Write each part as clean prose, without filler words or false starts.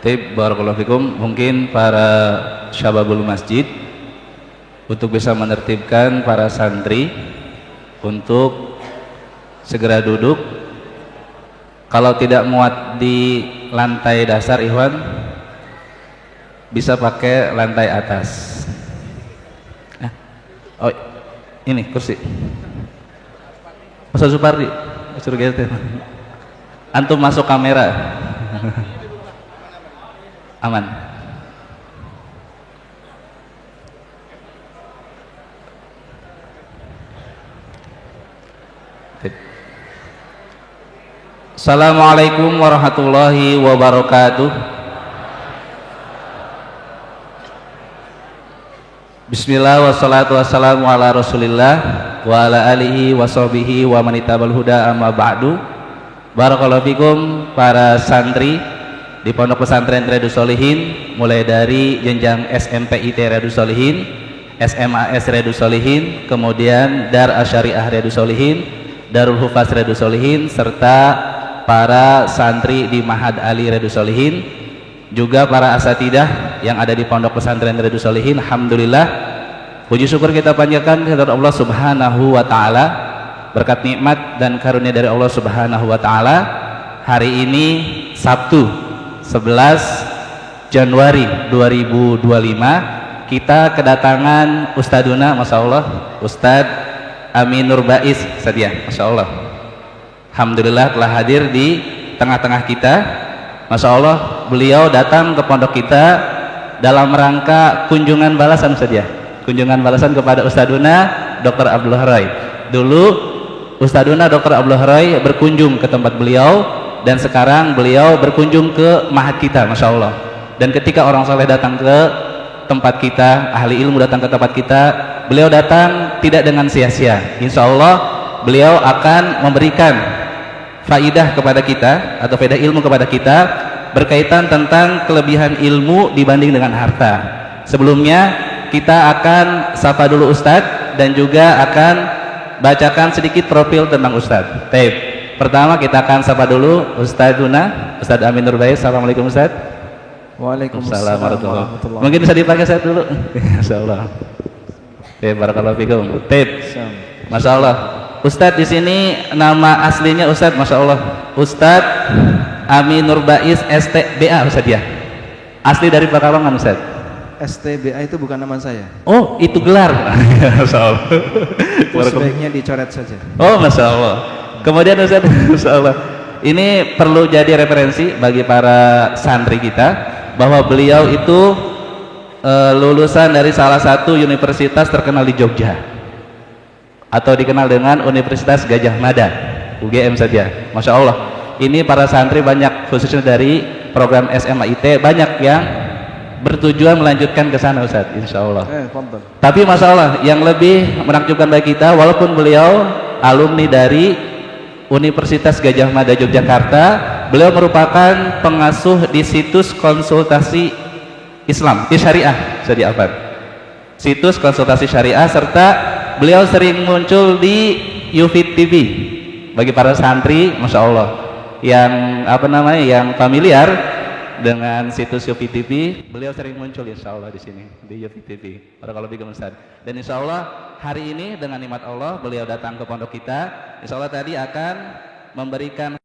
Tip barakallahu fikum, mungkin para syababul masjid untuk bisa menertibkan para santri untuk segera duduk. Kalau tidak muat di lantai dasar, ikhwan bisa pakai lantai atas. Oh, ini kursi. Ustaz Supardi, suruh gitu. Antum masuk kamera. Aman. Assalamualaikum warahmatullahi wabarakatuh. Bismillah wassalatu wassalamu ala rasulillah wa ala alihi wa sahbihi wa manitabal huda amma ba'du. Barakallahu fikum para santri di Pondok Pesantren Riyadhus Shalihin, mulai dari jenjang SMPIT Riyadhus Shalihin, SMAS Riyadhus Shalihin, kemudian Dar Asyariah Riyadhus Shalihin, Darul Hufaz Riyadhus Shalihin, serta para santri di Mahad Ali Riyadhus Shalihin, juga para asatidah yang ada di Pondok Pesantren Riyadhus Shalihin. Alhamdulillah, puji syukur kita panjatkan kepada Allah Subhanahu wa taala, berkat nikmat dan karunia dari Allah Subhanahu wa taala. Hari ini Sabtu 11 Januari 2025 kita kedatangan Ustaduna, Masya Allah, Ustadz Amin Nurbais Sadia, Masya Allah. Alhamdulillah telah hadir di tengah-tengah kita. Masya Allah, beliau datang ke pondok kita dalam rangka kunjungan balasan Sadia, kunjungan balasan kepada Ustaduna Dr. Abdullah Roy. Dulu Ustaduna Dr. Abdullah Roy berkunjung ke tempat beliau, dan sekarang beliau berkunjung ke mahad kita, Masya Allah. Dan ketika orang soleh datang ke tempat kita, ahli ilmu datang ke tempat kita, beliau datang tidak dengan sia-sia. Insya Allah beliau akan memberikan faidah kepada kita, atau faidah ilmu kepada kita, berkaitan tentang kelebihan ilmu dibanding dengan harta. Sebelumnya kita akan sapa dulu Ustadz, dan juga akan bacakan sedikit profil tentang Ustadz. Taib. Pertama kita akan sapa dulu Ustadzuna, Ustadz Amin Nurbais. Assalamualaikum Ustadz. Waalaikumsalam warahmatullahi wabarakatuh. Mungkin bisa dipakai Ustadz dulu. Masyaallah. Barakallahu fikum. Tip. Masya Allah. Ustadz di sini nama aslinya Ustadz, Masya Allah, Ustadz Amin Nurbais STBA Ustadz ya. Asli dari Pekalongan Ustadz. STBA itu bukan nama saya. Oh, itu gelar. Masya Allah. Sebaiknya dicoret saja. Oh, Masya Allah. Kemudian Ustaz, Masya Allah, ini perlu jadi referensi bagi para santri kita bahwa beliau itu lulusan dari salah satu universitas terkenal di Jogja, atau dikenal dengan Universitas Gadjah Mada, UGM saja. Masya Allah, ini para santri banyak, khususnya dari program SMAIT, banyak yang bertujuan melanjutkan ke sana Ustaz, insya Allah. Tapi Masya Allah, yang lebih menakjubkan bagi kita, walaupun beliau alumni dari Universitas Gadjah Mada Yogyakarta, beliau merupakan pengasuh di situs konsultasi Islam Syariah, situs konsultasi syariah, serta beliau sering muncul di Yufid TV. Bagi para santri, Masya Allah, yang yang familiar dengan situs Yufid TV, beliau sering muncul insya Allah di sini di Yufid TV. Barakallahu fikum Ustaz. Dan insya Allah hari ini dengan nikmat Allah beliau datang ke pondok kita. Insya Allah tadi akan memberikan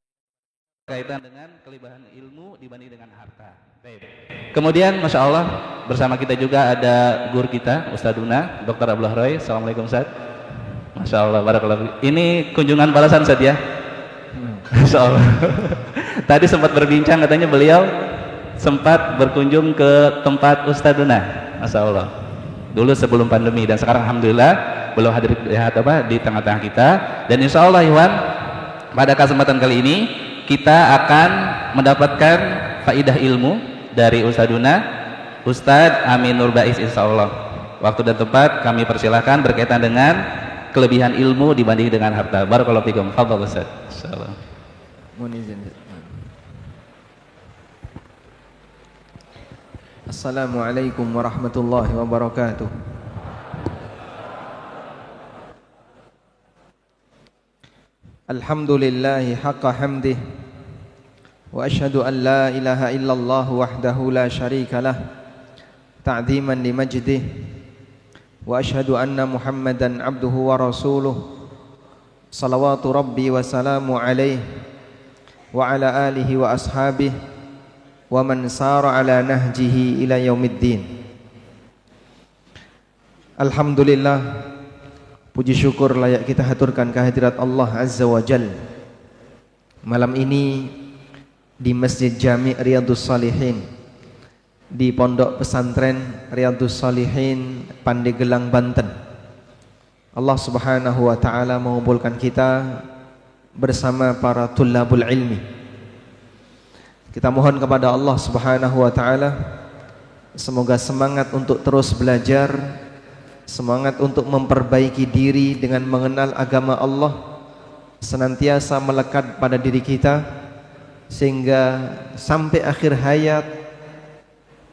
kaitan dengan kelebihan ilmu dibanding dengan harta. Baik. Kemudian Masya Allah bersama kita juga ada guru kita Ustaduna Dr. Abdullah Roy. Assalamualaikum Ustaz. Masya Allah, barakallahu. Ini kunjungan balasan Ustaz ya. Masya Allah. Tadi sempat berbincang, katanya beliau sempat berkunjung ke tempat Ustaduna, Masya Allah, dulu sebelum pandemi, dan sekarang Alhamdulillah beliau hadir di tengah-tengah kita. Dan insya Allah Iwan, pada kesempatan kali ini kita akan mendapatkan faidah ilmu dari Ustaduna, Ustadz Amin Nurbais, insya Allah. Waktu dan tempat kami persilahkan berkaitan dengan kelebihan ilmu dibanding dengan harta. Barakallahu fikum. Fadhal Ustadz. Insyaallah. Assalamualaikum warahmatullahi wabarakatuh. Alhamdulillahi haqqa hamdih وأشهد أن لا إله إلا الله وحده لا شريك له تعظيما لمجده وأشهد أن محمدا عبده ورسوله صلوات ربي وسلام عليه وعلى آله وأصحابه ومن سار على نهجه إلى يوم الدين. Alhamdulillah, puji syukur layak kita haturkan kehadirat Allah Azza wa Jal malam ini di Masjid Jami' Riyadhus Shalihin, di Pondok Pesantren Riyadhus Shalihin, Pandeglang, Banten. Allah Subhanahu wa taala mengumpulkan kita bersama para tullabul ilmi. Kita mohon kepada Allah Subhanahu wa taala semoga semangat untuk terus belajar, semangat untuk memperbaiki diri dengan mengenal agama Allah senantiasa melekat pada diri kita, sehingga sampai akhir hayat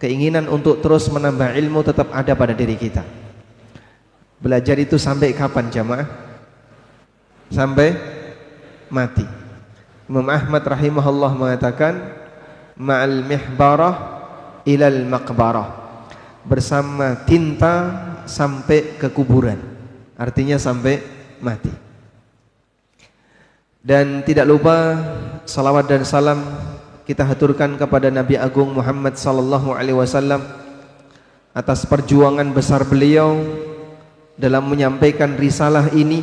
keinginan untuk terus menambah ilmu tetap ada pada diri kita. Belajar itu sampai kapan jamaah? Sampai mati. Imam Ahmad rahimahullah mengatakan ma'al mihbarah ilal maqbarah, bersama tinta sampai ke kuburan, artinya sampai mati. Dan tidak lupa salawat dan salam kita haturkan kepada Nabi Agung Muhammad sallallahu alaihi wasallam atas perjuangan besar beliau dalam menyampaikan risalah ini,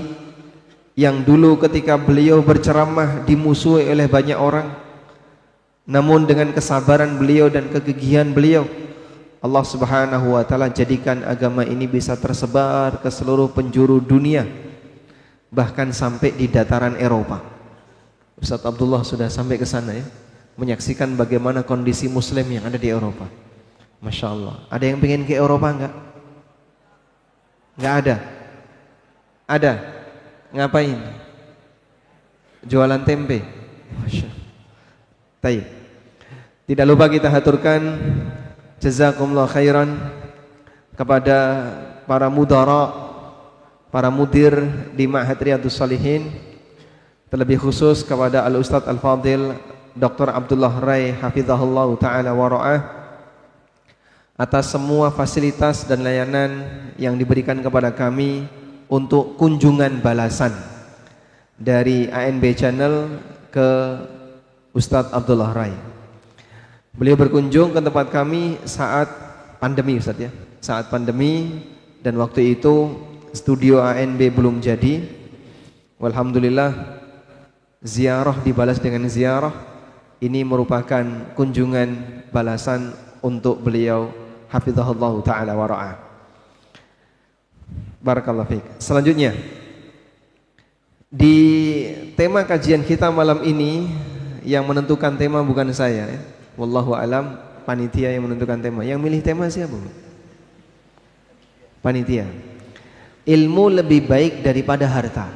yang dulu ketika beliau berceramah dimusuhi oleh banyak orang, namun dengan kesabaran beliau dan kegigihan beliau Allah Subhanahu wa taala jadikan agama ini bisa tersebar ke seluruh penjuru dunia, bahkan sampai di dataran Eropa. Ustaz Abdullah sudah sampai ke sana ya, menyaksikan bagaimana kondisi muslim yang ada di Eropa. Masya Allah. Ada yang pengen ke Eropa enggak? Enggak ada. Ada. Ngapain? Jualan tempe. Masya Allah. Taib. Tidak lupa kita haturkan jazakumullah khairan kepada para mudara, para mudir di Ma'had Riyadhus Shalihin, terlebih khusus kepada Al-Ustadz Al-Fadil Dr. Abdullah Rai hafizahullah ta'ala wa ra'ah atas semua fasilitas dan layanan yang diberikan kepada kami untuk kunjungan balasan dari ANB Channel ke Ustadz Abdullah Rai. Beliau berkunjung ke tempat kami saat pandemi, Ustadz ya, saat pandemi, dan waktu itu studio ANB belum jadi. Walhamdulillah, ziarah dibalas dengan ziarah. Ini merupakan kunjungan balasan untuk beliau hafizahullah ta'ala wa ra'ah. Barakallahu fiik. Selanjutnya, di tema kajian kita malam ini, yang menentukan tema bukan saya ya. Wallahu alam, panitia yang menentukan tema. Yang milih tema siapa? Panitia. Ilmu lebih baik daripada harta.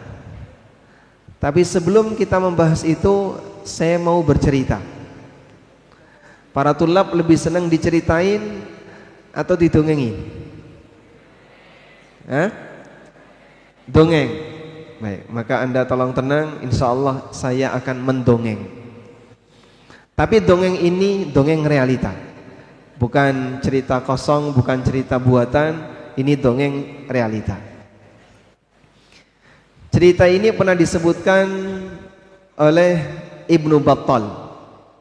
Tapi sebelum kita membahas itu, saya mau bercerita. Para tulab lebih senang diceritain atau didongengin? Hah? Dongeng. Baik, maka Anda tolong tenang, insya Allah saya akan mendongeng. Tapi dongeng ini dongeng realita, bukan cerita kosong, bukan cerita buatan. Ini dongeng realita. Cerita ini pernah disebutkan oleh Ibnu Battal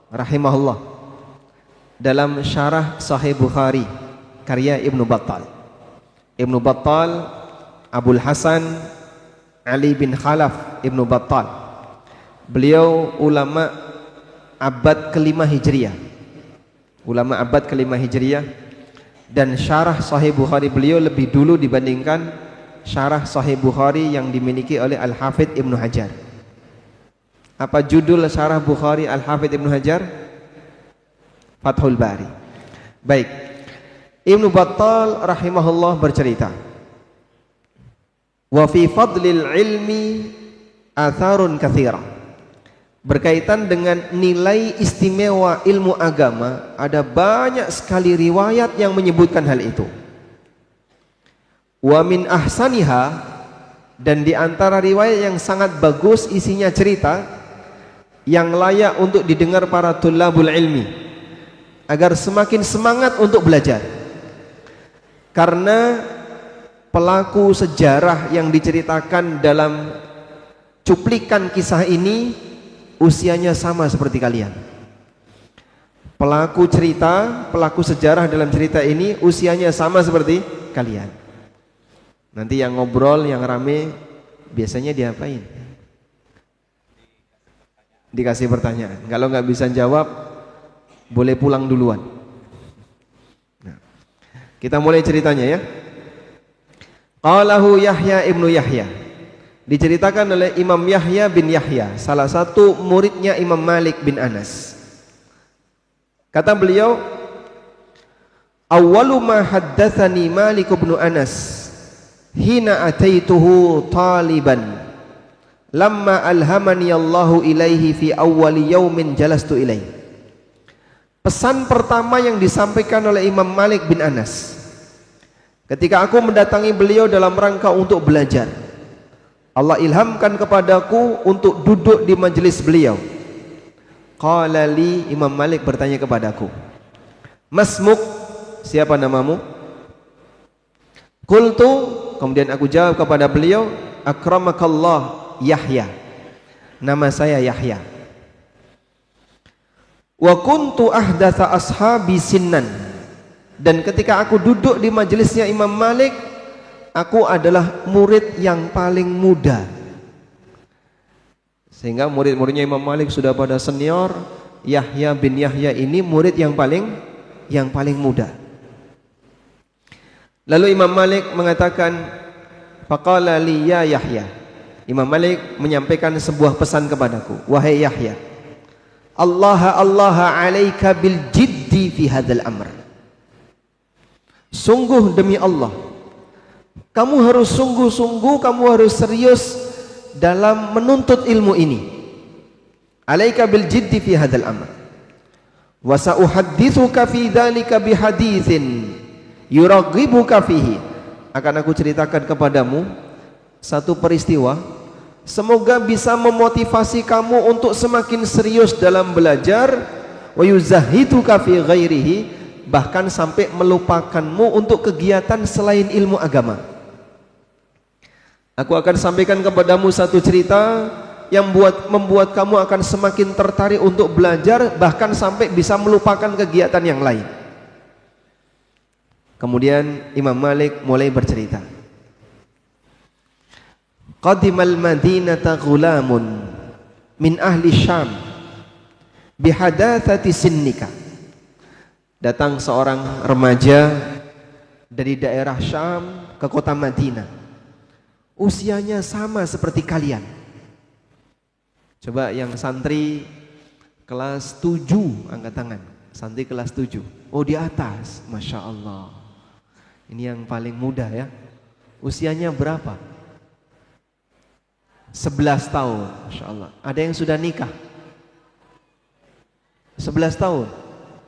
rahimahullah dalam syarah Sahih Bukhari karya Ibnu Battal. Ibnu Battal Abul Hasan Ali bin Khalaf Ibnu Battal. Beliau ulama abad ke-5 Hijriah. Ulama abad ke-5 Hijriah, dan syarah Sahih Bukhari beliau lebih dulu dibandingkan syarah Sahih Bukhari yang dimiliki oleh Al-Hafidh Ibnu Hajar. Apa judul syarah Bukhari Al-Hafidh Ibnu Hajar? Fathul Bari. Baik. Ibnu Battal rahimahullah bercerita, wa fi fadlil ilmi atharun katsira. Berkaitan dengan nilai istimewa ilmu agama, ada banyak sekali riwayat yang menyebutkan hal itu. Wa min ahsaniha, dan di antara riwayat yang sangat bagus isinya cerita, yang layak untuk didengar para tullabul ilmi agar semakin semangat untuk belajar. Karena pelaku sejarah yang diceritakan dalam cuplikan kisah ini usianya sama seperti kalian. Pelaku cerita, pelaku sejarah dalam cerita ini usianya sama seperti kalian. Nanti yang ngobrol, yang rame biasanya diapain? Dikasih pertanyaan. Kalau nggak bisa jawab, boleh pulang duluan. Nah, kita mulai ceritanya ya. Qalahu Yahya ibnu Yahya. Diceritakan oleh Imam Yahya bin Yahya, salah satu muridnya Imam Malik bin Anas. Kata beliau, awwalu ma haddatsani Malik bin Anas hina ataituhu taliban lamma alhamani Allahu ilaihi fi awwali yaumin jalastu ilaihi. Pesan pertama yang disampaikan oleh Imam Malik bin Anas ketika aku mendatangi beliau dalam rangka untuk belajar, Allah ilhamkan kepadaku untuk duduk di majelis beliau. Qala li, Imam Malik bertanya kepadaku, masmuk, siapa namamu? Qultu, kemudian aku jawab kepada beliau, akramakallah Yahya, nama saya Yahya. Wa kuntu ahdatsa ashabi sinnan, dan ketika aku duduk di majelisnya Imam Malik, aku adalah murid yang paling muda. Sehingga murid-muridnya Imam Malik sudah pada senior, Yahya bin Yahya ini murid yang paling muda. Lalu Imam Malik mengatakan, faqala li ya Yahya. Imam Malik menyampaikan sebuah pesan kepadaku, wahai Yahya, Allah alaika bil jiddi fi hadzal amr. Sungguh demi Allah, kamu harus sungguh-sungguh, kamu harus serius dalam menuntut ilmu ini. Alaika bil jiddi fi hadzal amr. Wa sa'uhadditsuka fi dzalika bi haditsin yuraghibuka fihi. Akan aku ceritakan kepadamu satu peristiwa, semoga bisa memotivasi kamu untuk semakin serius dalam belajar. Wa yuzahiduka fi ghairihi, bahkan sampai melupakanmu untuk kegiatan selain ilmu agama. Aku akan sampaikan kepadamu satu cerita yang membuat kamu akan semakin tertarik untuk belajar, bahkan sampai bisa melupakan kegiatan yang lain. Kemudian Imam Malik mulai bercerita. Qadimal Madinata ghulamun min ahli Syam bihadatsati sinnika. Datang seorang remaja dari daerah Syam ke kota Madinah. Usianya sama seperti kalian. Coba yang santri kelas 7 angkat tangan. Santri kelas 7. Oh, di atas, Masya Allah. Ini yang paling muda ya. Usianya berapa? 11 tahun, Masya Allah. Ada yang sudah nikah? 11 tahun,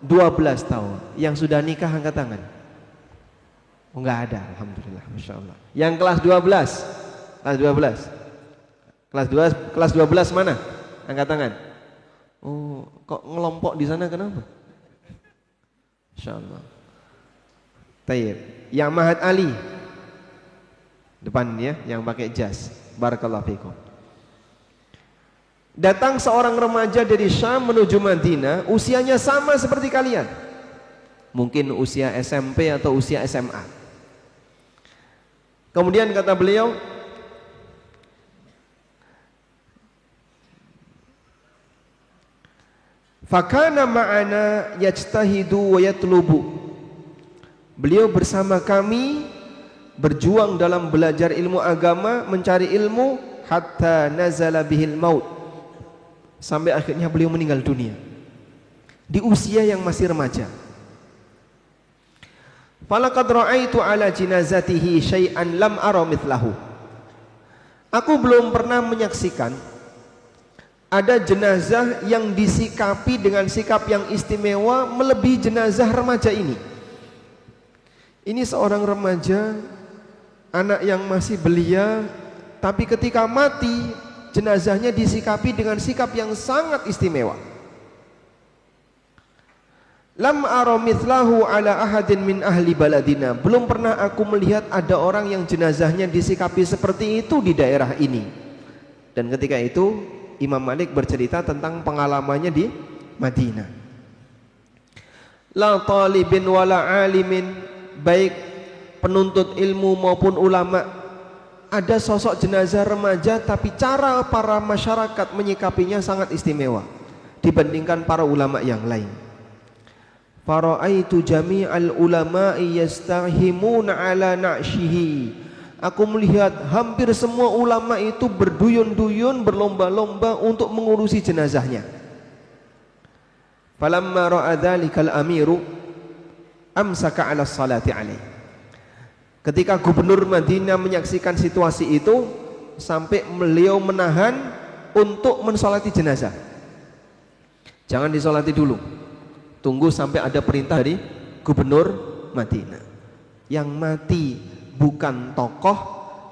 12 tahun. Yang sudah nikah angkat tangan. Oh, enggak ada, alhamdulillah, Masya Allah. Yang kelas 12, kelas 12, kelas 12 mana? Angkat tangan. Oh, kok ngelompok di sana kenapa? Masya Allah. Tayyib. Yang Mahat Ali depan ya, yang pakai jas. Barakallahu fikum. Datang seorang remaja dari Syam menuju Madinah, usianya sama seperti kalian. Mungkin usia SMP atau usia SMA. Kemudian kata beliau, fakana ma'ana yajtahidu wa yatlubu. Beliau bersama kami berjuang dalam belajar ilmu agama, mencari ilmu hatta nazala bihil maut. Sampai akhirnya beliau meninggal dunia di usia yang masih remaja. Falaqad ra'aitu ala jinazatihi syai'an lam ara mithlahu. Aku belum pernah menyaksikan ada jenazah yang disikapi dengan sikap yang istimewa melebihi jenazah remaja ini. Ini seorang remaja, anak yang masih belia, tapi ketika mati jenazahnya disikapi dengan sikap yang sangat istimewa. Lam ara mithlahu ala ahadin min ahli baladina. Belum pernah aku melihat ada orang yang jenazahnya disikapi seperti itu di daerah ini. Dan ketika itu Imam Malik bercerita tentang pengalamannya di Madinah. La talibin wala alimin, baik penuntut ilmu maupun ulama, ada sosok jenazah remaja tapi cara para masyarakat menyikapinya sangat istimewa dibandingkan para ulama yang lain. Fara'aitu jami'al ulama'i yastahimuna ala na'shihi. Aku melihat hampir semua ulama itu berduyun-duyun, berlomba-lomba untuk mengurusi jenazahnya. Falamma ra'a dhalikal amiru amsaka 'ala salati 'alaih. Ketika gubernur Madinah menyaksikan situasi itu, sampai beliau menahan untuk mensolati jenazah. Jangan disolati dulu, tunggu sampai ada perintah dari gubernur Madinah. Yang mati bukan tokoh,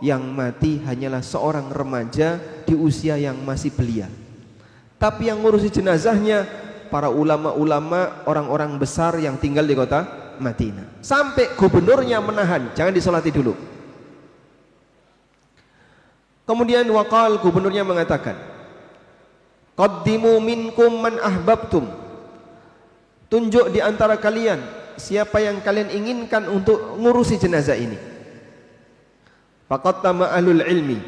yang mati hanyalah seorang remaja di usia yang masih belia. Tapi yang ngurusi jenazahnya para ulama-ulama, orang-orang besar yang tinggal di kota Madinah. Sampai gubernurnya menahan, jangan disolati dulu. Kemudian waqal, gubernurnya mengatakan, qaddimu minkum man ahbabtum. Tunjuk di antara kalian siapa yang kalian inginkan untuk ngurusi jenazah ini. Faqattama ahlul ilmi,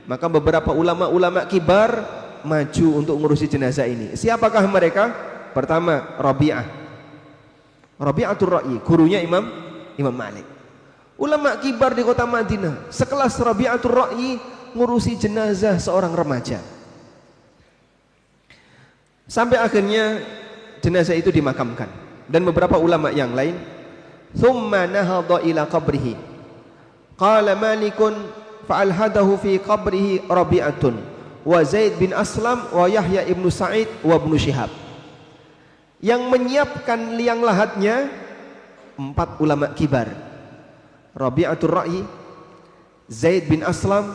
maka beberapa ulama-ulama kibar maju untuk ngurusi jenazah ini. Siapakah mereka? Pertama, Rabi'atul Ra'i, gurunya Imam Malik. Ulama kibar di kota Madinah, sekelas Rabi'atul Ra'i ngurusi jenazah seorang remaja. Sampai akhirnya jenazah itu dimakamkan, dan beberapa ulama yang lain. Thumma nahadha ila qabrihi. Qala Malikun fa'alhadahu fi qabrihi Rabi'atun wa Zaid bin Aslam wa Yahya ibnu Sa'id wa ibnu Syihab. Yang menyiapkan liang lahatnya 4 ulama kibar, Rabi'atul Ra'i, Zaid bin Aslam,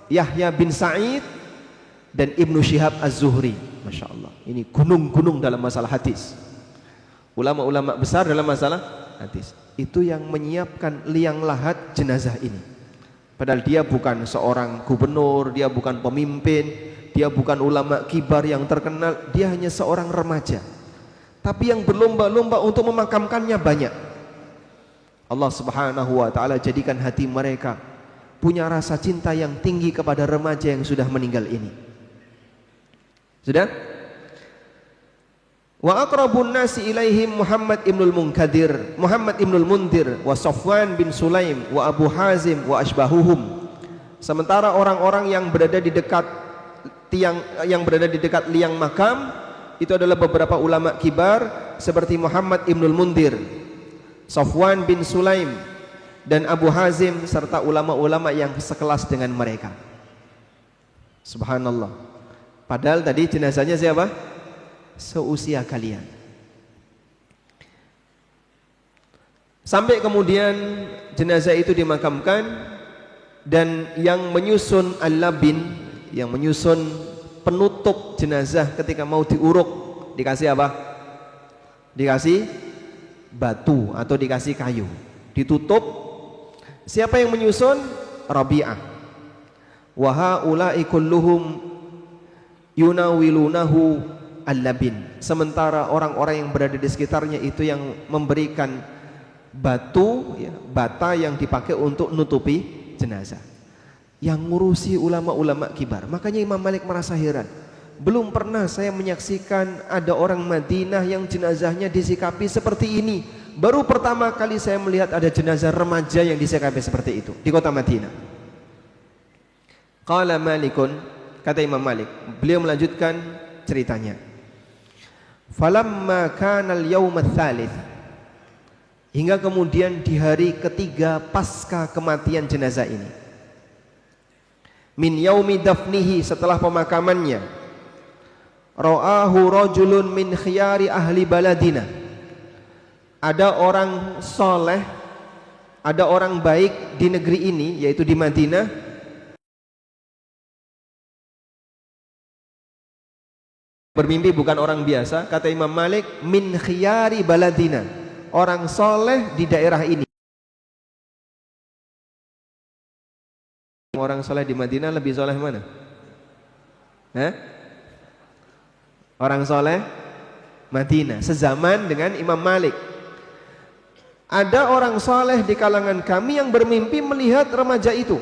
Yahya bin Sa'id, dan Ibnu Syihab Az-Zuhri. Masya Allah, ini gunung-gunung dalam masalah hadis, ulama-ulama besar dalam masalah hadis. Itu yang menyiapkan liang lahat jenazah ini. Padahal dia bukan seorang gubernur, dia bukan pemimpin, dia bukan ulama kibar yang terkenal, dia hanya seorang remaja. Tapi yang berlomba-lomba untuk memakamkannya banyak. Allah Subhanahu wa ta'ala jadikan hati mereka punya rasa cinta yang tinggi kepada remaja yang sudah meninggal ini. Sudah? Wa aqrabun nasi ilaihim Muhammad ibnul Munkadir, Muhammad ibnul Mundir, wa Safwan bin Sulaim, wa Abu Hazim, wa asbahuhum. Sementara orang-orang yang berada di dekat liang makam itu adalah beberapa ulama kibar seperti Muhammad ibnul Mundir, Safwan bin Sulaim, dan Abu Hazim, serta ulama-ulama yang sekelas dengan mereka. Subhanallah. Padahal tadi jenazahnya siapa? Seusia kalian. Sampai kemudian jenazah itu dimakamkan, dan yang menyusun al-labin, yang menyusun penutup jenazah ketika mau diuruk, dikasih apa? Dikasih batu atau dikasih kayu, ditutup. Siapa yang menyusun? Rabi'ah. Wa haula'i kulluhum yunawilunahu al-labin. Sementara orang-orang yang berada di sekitarnya itu yang memberikan batu, ya, bata yang dipakai untuk nutupi jenazah. Yang ngurusi ulama-ulama kibar. Makanya Imam Malik merasa heran, belum pernah saya menyaksikan ada orang Madinah yang jenazahnya disikapi seperti ini. Baru pertama kali saya melihat ada jenazah remaja yang disikapi seperti itu di kota Madinah. Qala Malikun, kata Imam Malik, beliau melanjutkan ceritanya. Falamma kana al-yawm ats-tsalits, hingga kemudian di hari ketiga pasca kematian jenazah ini, min yaumi dafnihi, setelah pemakamannya, ra'ahu rajulun min khiyari ahli baladina, ada orang soleh, ada orang baik di negeri ini, yaitu di Madinah, bermimpi bukan orang biasa. Kata Imam Malik, min khiyari baladina, orang soleh di daerah ini. Orang soleh di Madinah lebih soleh mana? Orang soleh Madinah sezaman dengan Imam Malik. Ada orang soleh di kalangan kami yang bermimpi melihat remaja itu.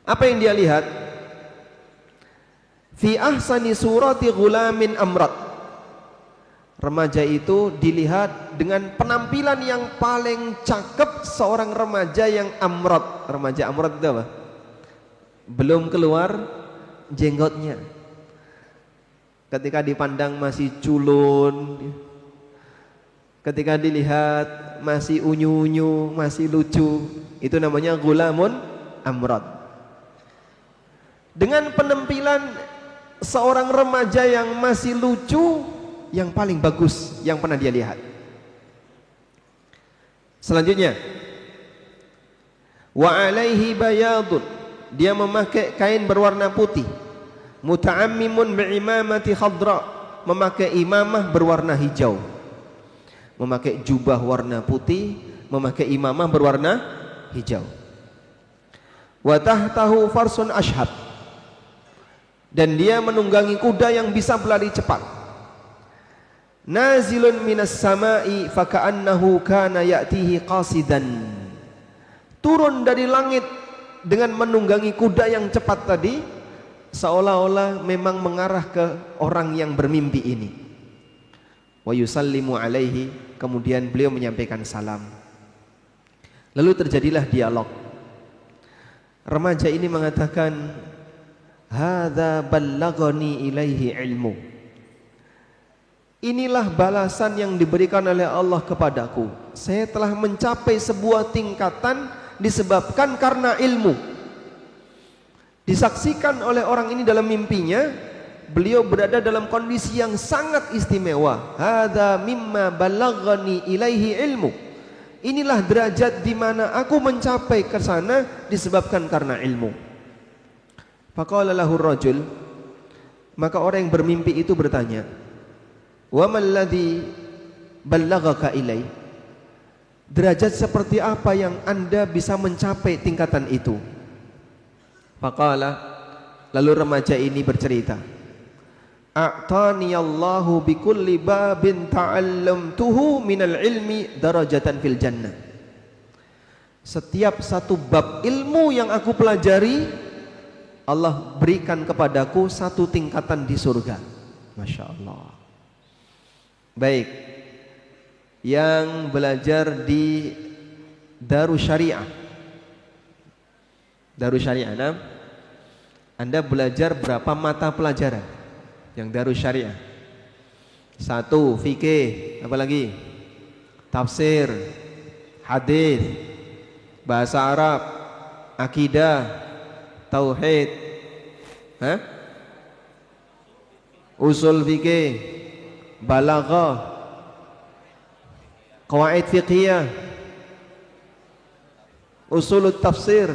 Apa yang dia lihat? Fi ahsani surati ghulamin amrat. Remaja itu dilihat dengan penampilan yang paling cakep seorang remaja yang amrat. Remaja amrat itu apa? Belum keluar jenggotnya. Ketika dipandang masih culun, ketika dilihat masih unyu-unyu, masih lucu, itu namanya ghulamun amrat. Dengan penampilan seorang remaja yang masih lucu, yang paling bagus yang pernah dia lihat. Selanjutnya, wa alaihi bayadun, dia memakai kain berwarna putih, muta'ammimun bi'imamati khadra, memakai imamah berwarna hijau, memakai jubah warna putih, memakai imamah berwarna hijau. Wa tahtahu farsun ashhab, dan dia menunggangi kuda yang bisa berlari cepat. Nazilun minas sama'i faka'annahu kana ya'tihi qasidan, turun dari langit dengan menunggangi kuda yang cepat tadi, seolah-olah memang mengarah ke orang yang bermimpi ini. Wa yusallimu alaihi, kemudian beliau menyampaikan salam. Lalu terjadilah dialog. Remaja ini mengatakan, hadza ballaghani ilaihi ilmu, inilah balasan yang diberikan oleh Allah kepadaku. Saya telah mencapai sebuah tingkatan disebabkan karena ilmu. Disaksikan oleh orang ini dalam mimpinya, beliau berada dalam kondisi yang sangat istimewa. Hadza mimma balaghani ilaihi ilmu, inilah derajat di mana aku mencapai ke sana disebabkan karena ilmu. Faqala lahu rajul, maka orang yang bermimpi itu bertanya, wa mal ladzi ballaghaka ilai, derajat seperti apa yang Anda bisa mencapai tingkatan itu? Faqala, lalu remaja ini bercerita, a'tani Allahu bikulli babin ta'allamtuhu minal ilmi darajatan fil jannah. Setiap satu bab ilmu yang aku pelajari, Allah berikan kepadaku satu tingkatan di surga. Masya Allah. Baik, yang belajar di Darus Syariah, Darus Syariah, nah, Anda belajar berapa mata pelajaran yang Darus Syariah? 1. Fikih, apa lagi? Tafsir, hadis, bahasa Arab, akidah, tauhid, usul fikih, balaghah, qawaid fiqhiyah, usul tafsir,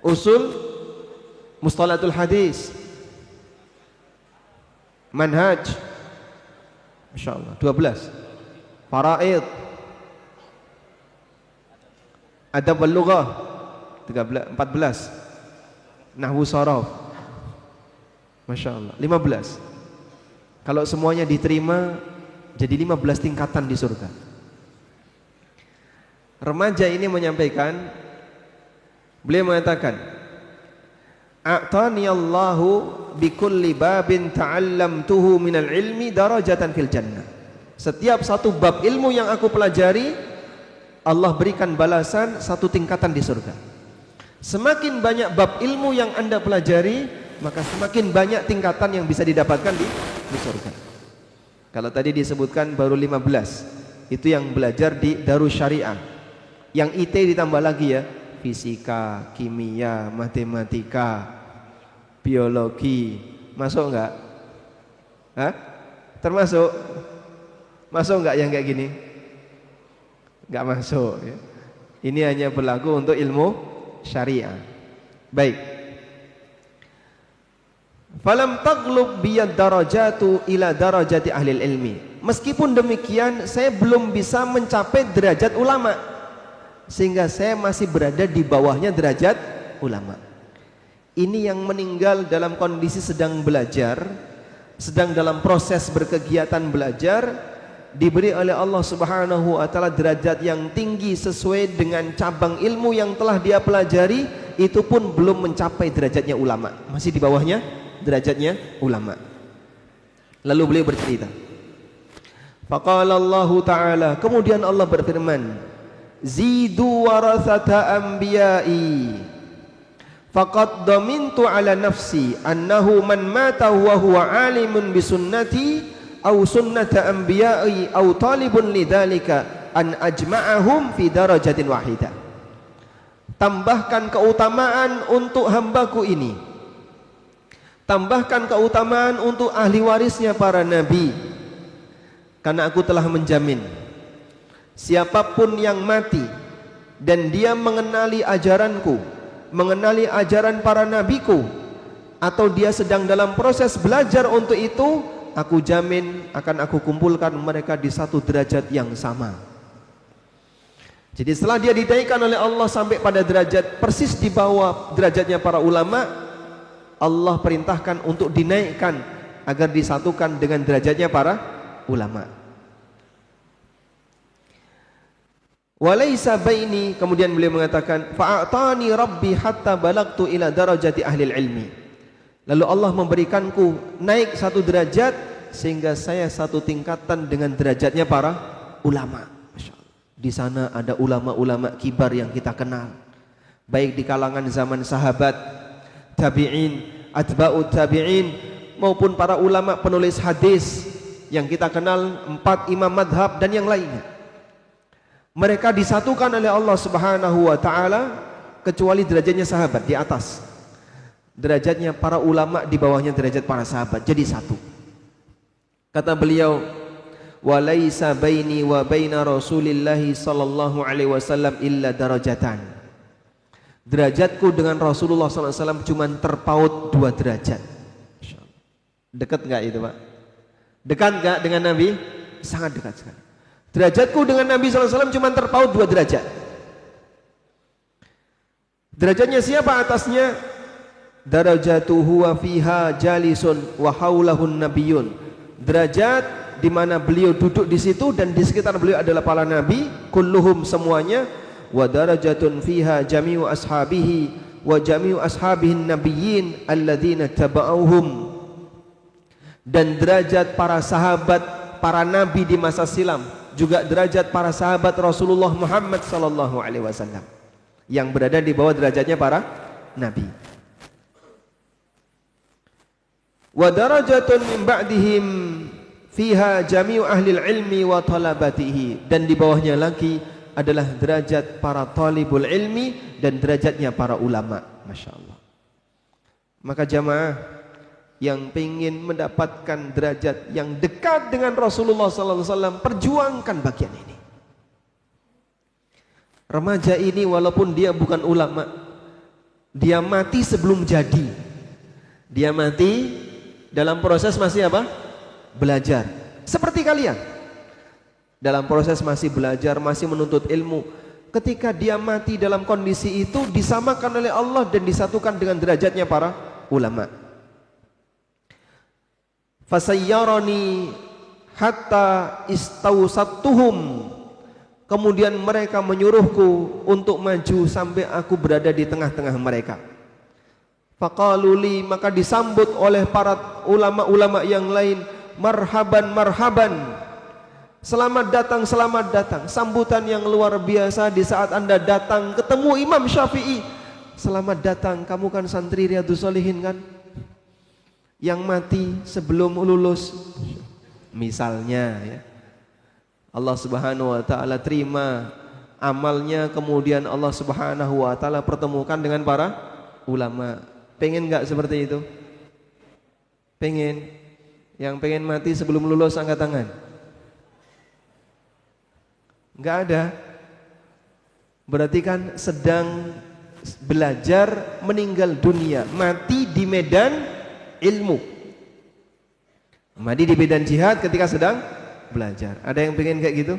usul mustalatul hadis, manhaj, masyaallah 12, faraid, adab wal lughah 13, 14, nahwu sharaf, masyaallah 15. Kalau semuanya diterima jadi 15 tingkatan di surga. Remaja ini menyampaikan, beliau mengatakan, a'tani Allahu bikulli babin ta'allamtuhu minal ilmi darajatan fil jannah. Setiap satu bab ilmu yang aku pelajari, Allah berikan balasan satu tingkatan di surga. Semakin banyak bab ilmu yang Anda pelajari, maka semakin banyak tingkatan yang bisa didapatkan di surga. Kalau tadi disebutkan baru 15, itu yang belajar di Darus Syariah. Yang IT ditambah lagi ya, fisika, kimia, matematika, biologi, masuk enggak? Termasuk? Masuk enggak yang kayak gini? Enggak masuk ya. Ini hanya berlaku untuk ilmu syariah. Baik. Falam taglub biyad darajatu ila darajati ahli ilmi. Meskipun demikian, saya belum bisa mencapai derajat ulama, sehingga saya masih berada di bawahnya derajat ulama. Ini yang meninggal dalam kondisi sedang belajar, sedang dalam proses berkegiatan belajar, diberi oleh Allah Subhanahu wa taala derajat yang tinggi sesuai dengan cabang ilmu yang telah dia pelajari, itu pun belum mencapai derajatnya ulama, masih di bawahnya derajatnya ulama. Lalu beliau bercerita, faqala Allah taala, kemudian Allah berfirman, zidu warathata anbiya'i faqad damintu ala nafsi annahu man mata wa huwa alimun bi sunnati aw sunnata anbiya'i aw talibun lidzalika an ajma'ahum fi darajatin wahidah. Tambahkan keutamaan untuk hambaku ini, tambahkan keutamaan untuk ahli warisnya para nabi, karena aku telah menjamin siapapun yang mati dan dia mengenali ajaranku, mengenali ajaran para nabiku, atau dia sedang dalam proses belajar untuk itu, aku jamin akan aku kumpulkan mereka di satu derajat yang sama. Jadi setelah dia dinaikkan oleh Allah sampai pada derajat persis di bawah derajatnya para ulama, Allah perintahkan untuk dinaikkan agar disatukan dengan derajatnya para ulama. Walaysa baini, kemudian beliau mengatakan, fa'atani rabbi hatta balagtu ila darajati ahli ilmi. Lalu Allah memberikanku naik satu derajat sehingga saya satu tingkatan dengan derajatnya para ulama. Masya Allah. Di sana ada ulama-ulama kibar yang kita kenal, baik di kalangan zaman sahabat, tabi'in, atba'ut tabi'in, maupun para ulama penulis hadis yang kita kenal, 4 imam madhab dan yang lainnya. Mereka disatukan oleh Allah Subhanahu wa taala, kecuali derajatnya sahabat di atas, derajatnya para ulama di bawahnya derajat para sahabat, jadi satu. Kata beliau, walaisa baini wa baina Rasulillahi sallallahu alaihi wasallam illa darajatan. Derajatku dengan Rasulullah sallallahu alaihi wasallam cuma terpaut 2 derajat. Dekat enggak itu, Pak? Dekat enggak dengan Nabi? Sangat dekat sekali. Derajatku dengan Nabi sallallahu alaihi wasallam cuma terpaut 2 derajat. Derajatnya siapa atasnya? Darajatuhu wa fiha jalisun wa haulahun nabiyyun. Derajat di mana beliau duduk di situ dan di sekitar beliau adalah para nabi, kulluhum semuanya. Wa darajatun fiha jami'u ashabihi wa jami'u ashabihin nabiyyin alladzina taba'uhum. Dan derajat para sahabat para nabi di masa silam, juga derajat para sahabat Rasulullah Muhammad sallallahu alaihi wasallam yang berada di bawah derajatnya para nabi. Wa darajatun min ba'dihim fiha jami'u ahli ilmi wa talabatihi, dan di bawahnya lagi adalah derajat para talibul ilmi dan derajatnya para ulama. Masya Allah. Maka jamaah yang ingin mendapatkan derajat yang dekat dengan Rasulullah sallallahu alaihi wasallam, perjuangkan bagian ini. Remaja ini walaupun dia bukan ulama, dia mati sebelum jadi. Dia mati dalam proses masih apa? Belajar. Seperti kalian. Dalam proses masih belajar, masih menuntut ilmu. Ketika dia mati dalam kondisi itu, disamakan oleh Allah dan disatukan dengan derajatnya para ulama. Fasayyarani hatta istawsattuhum. Kemudian mereka menyuruhku untuk maju sampai aku berada di tengah-tengah mereka. Faqaluli, maka disambut oleh para ulama-ulama yang lain, marhaban marhaban, selamat datang selamat datang. Sambutan yang luar biasa di saat Anda datang ketemu Imam Syafi'i. Selamat datang, kamu kan santri Riyadhus Shalihin kan, yang mati sebelum lulus misalnya ya. Allah Subhanahu wa taala terima amalnya, kemudian Allah Subhanahu wa taala pertemukan dengan para ulama. Pengen enggak seperti itu? Pengen? Yang pengen mati sebelum lulus angkat tangan. Enggak ada. Berarti kan sedang belajar meninggal dunia, mati di medan ilmu. Madi di medan jihad ketika sedang belajar. Ada yang pengen kayak gitu?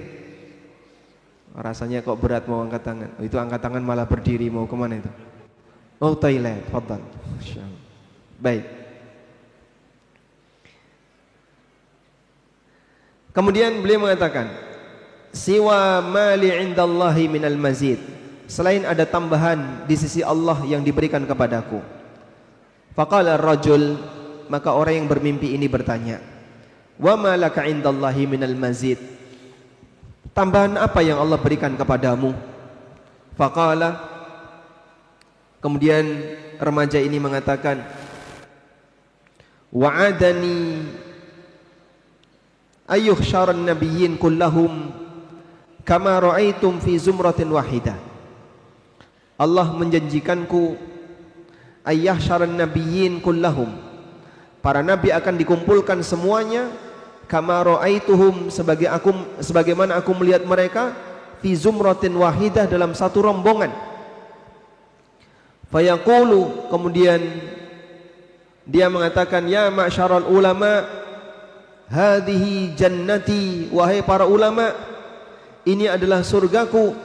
Rasanya kok berat mau angkat tangan. Oh, itu angkat tangan malah berdiri, mau kemana itu? Oh, toilet. Fadhal. Baik. Kemudian beliau mengatakan, siwa mali indallahi minal mazid, selain ada tambahan di sisi Allah yang diberikan kepadaku. Faqala ar-rajul, maka orang yang bermimpi ini bertanya, wa ma laka indallahi minal mazid, tambahan apa yang Allah berikan kepadamu? Faqala, kemudian remaja ini mengatakan, wa'adani ayyuhsyaran nabiyyin kullahum kama ra'aitum fi zumratin wahidah. Allah menjanjikanku ayyuhsyaran nabiyyin kullahum, para nabi akan dikumpulkan semuanya, kama ra'aituhum, sebagaimana aku melihat mereka, fi zumratin wahidah, dalam satu rombongan. Fayaqulu, kemudian dia mengatakan, ya ma'syaral ulama, hadhihi jannati, wahai para ulama, ini adalah surgaku.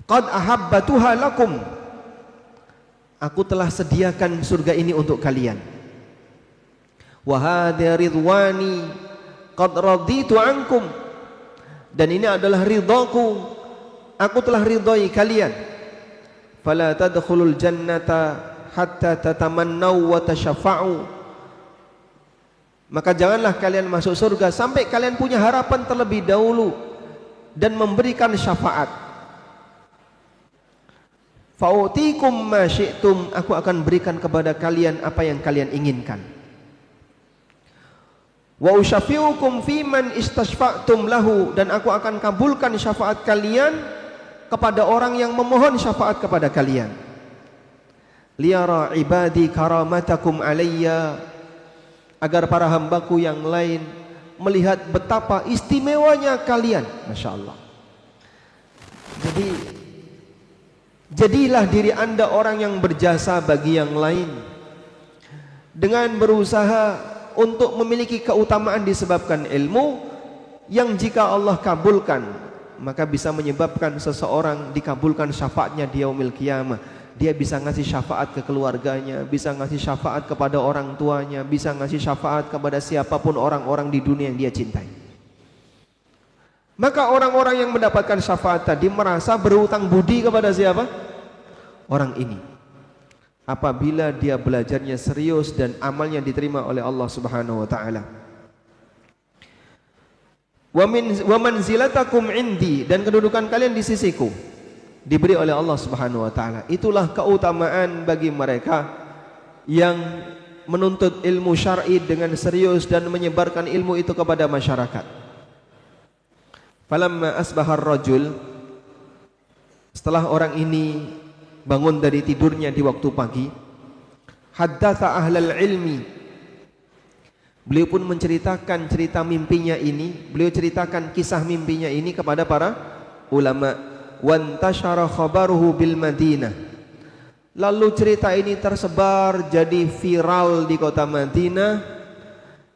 Qad ahabbatuha lakum, aku telah sediakan surga ini untuk kalian. Wa hadha ridwani qad raditu ankum, dan ini adalah ridhaku, aku telah ridhai kalian. Fala tadkhulul jannata hatta tatamannaw wa tashafa'u, maka janganlah kalian masuk surga sampai kalian punya harapan terlebih dahulu dan memberikan syafaat. Fa'utikum ma syi'tum, aku akan berikan kepada kalian apa yang kalian inginkan. Wa usyafi'ukum fi man istashfa'tum lahu, dan aku akan kabulkan syafaat kalian kepada orang yang memohon syafaat kepada kalian. Liyara ibadi karamatakum alayya, agar para hambaku yang lain melihat betapa istimewanya kalian. Masya Allah. Jadi jadilah diri anda orang yang berjasa bagi yang lain, dengan berusaha untuk memiliki keutamaan disebabkan ilmu yang jika Allah kabulkan, maka bisa menyebabkan seseorang dikabulkan syafaatnya di yaumil qiyamah. Dia bisa ngasih syafaat ke keluarganya, bisa ngasih syafaat kepada orang tuanya, bisa ngasih syafaat kepada siapapun orang-orang di dunia yang dia cintai. Maka orang-orang yang mendapatkan syafaat tadi merasa berhutang budi kepada siapa? Orang ini. Apabila dia belajarnya serius dan amalnya diterima oleh Allah Subhanahu wa taala. Wa manzilatakum indi, dan kedudukan kalian di sisiku diberi oleh Allah Subhanahu wa taala. Itulah keutamaan bagi mereka yang menuntut ilmu syar'i dengan serius dan menyebarkan ilmu itu kepada masyarakat. Falamma asbahar rajul, setelah orang ini bangun dari tidurnya di waktu pagi, haddatsa ahlal ilmi, beliau pun menceritakan cerita mimpinya ini, beliau ceritakan kisah mimpinya ini kepada para ulama. Wantashara khabaruhu bil Madinah, lalu cerita ini tersebar jadi viral di kota Madinah.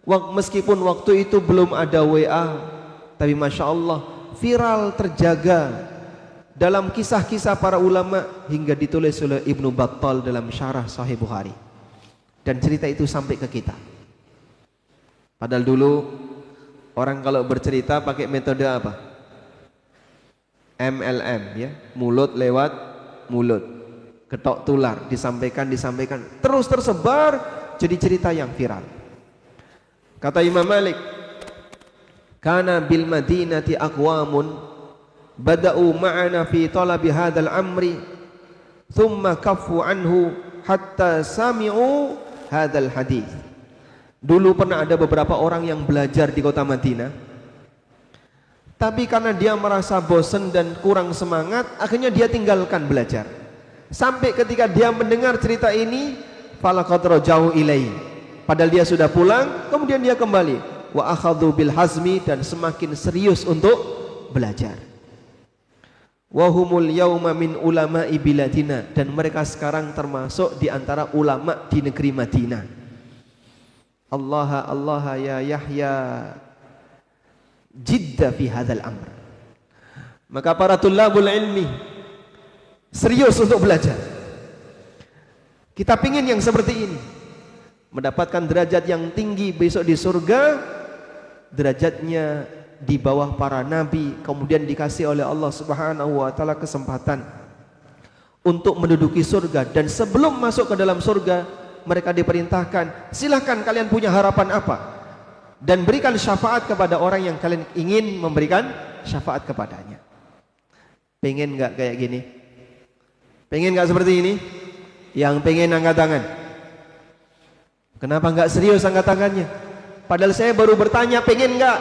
Meskipun waktu itu belum ada WA, tapi Masya Allah viral, terjaga dalam kisah-kisah para ulama hingga ditulis oleh Ibnu Battal dalam syarah Sahih Bukhari. Dan cerita itu sampai ke kita. Padahal dulu orang kalau bercerita pakai metode apa? MLM, ya, mulut lewat mulut, ketok tular, disampaikan terus tersebar jadi cerita yang viral. Kata Imam Malik, kana bil madinati aqwamun bada'u ma'ana fi talabi hadzal amri thumma kaffu anhu hatta sami'u hadzal hadis. Dulu pernah ada beberapa orang yang belajar di kota Madinah, tapi karena dia merasa bosan dan kurang semangat, akhirnya dia tinggalkan belajar. Sampai ketika dia mendengar cerita ini, falaqad rajau ilai, padahal dia sudah pulang, kemudian dia kembali. Wa akhadhu bil hazmi, dan semakin serius untuk belajar. wa humul yauma min ulama'i biladina, dan mereka sekarang termasuk di antara ulama di negeri Madinah. Allah Allah ya Yahya jidda fi hadzal amr. Maka para tulabul ilmi serius untuk belajar. Kita pingin yang seperti ini, mendapatkan derajat yang tinggi besok di surga, derajatnya di bawah para nabi, kemudian dikasih oleh Allah Subhanahu wa taala kesempatan untuk menduduki surga. Dan sebelum masuk ke dalam surga, mereka diperintahkan, silahkan kalian punya harapan apa, dan berikan syafaat kepada orang yang kalian ingin memberikan syafaat kepadanya. Pengen nggak kayak gini? Pengen nggak seperti ini? Yang pengen angkat tangan. Kenapa nggak serius angkat tangannya? Padahal saya baru bertanya, pengen nggak?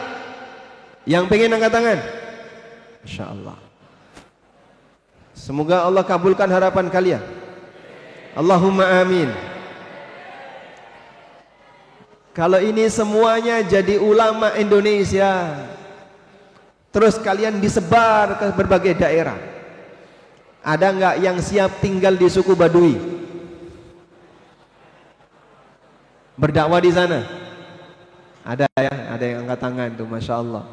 Yang pengen angkat tangan. Insya Allah. Semoga Allah kabulkan harapan kalian. Allahumma amin. Kalau ini semuanya jadi ulama Indonesia, terus kalian disebar ke berbagai daerah, ada nggak yang siap tinggal di suku Baduy, berdakwah di sana? Ada ya, ada yang angkat tangan tuh, masya Allah.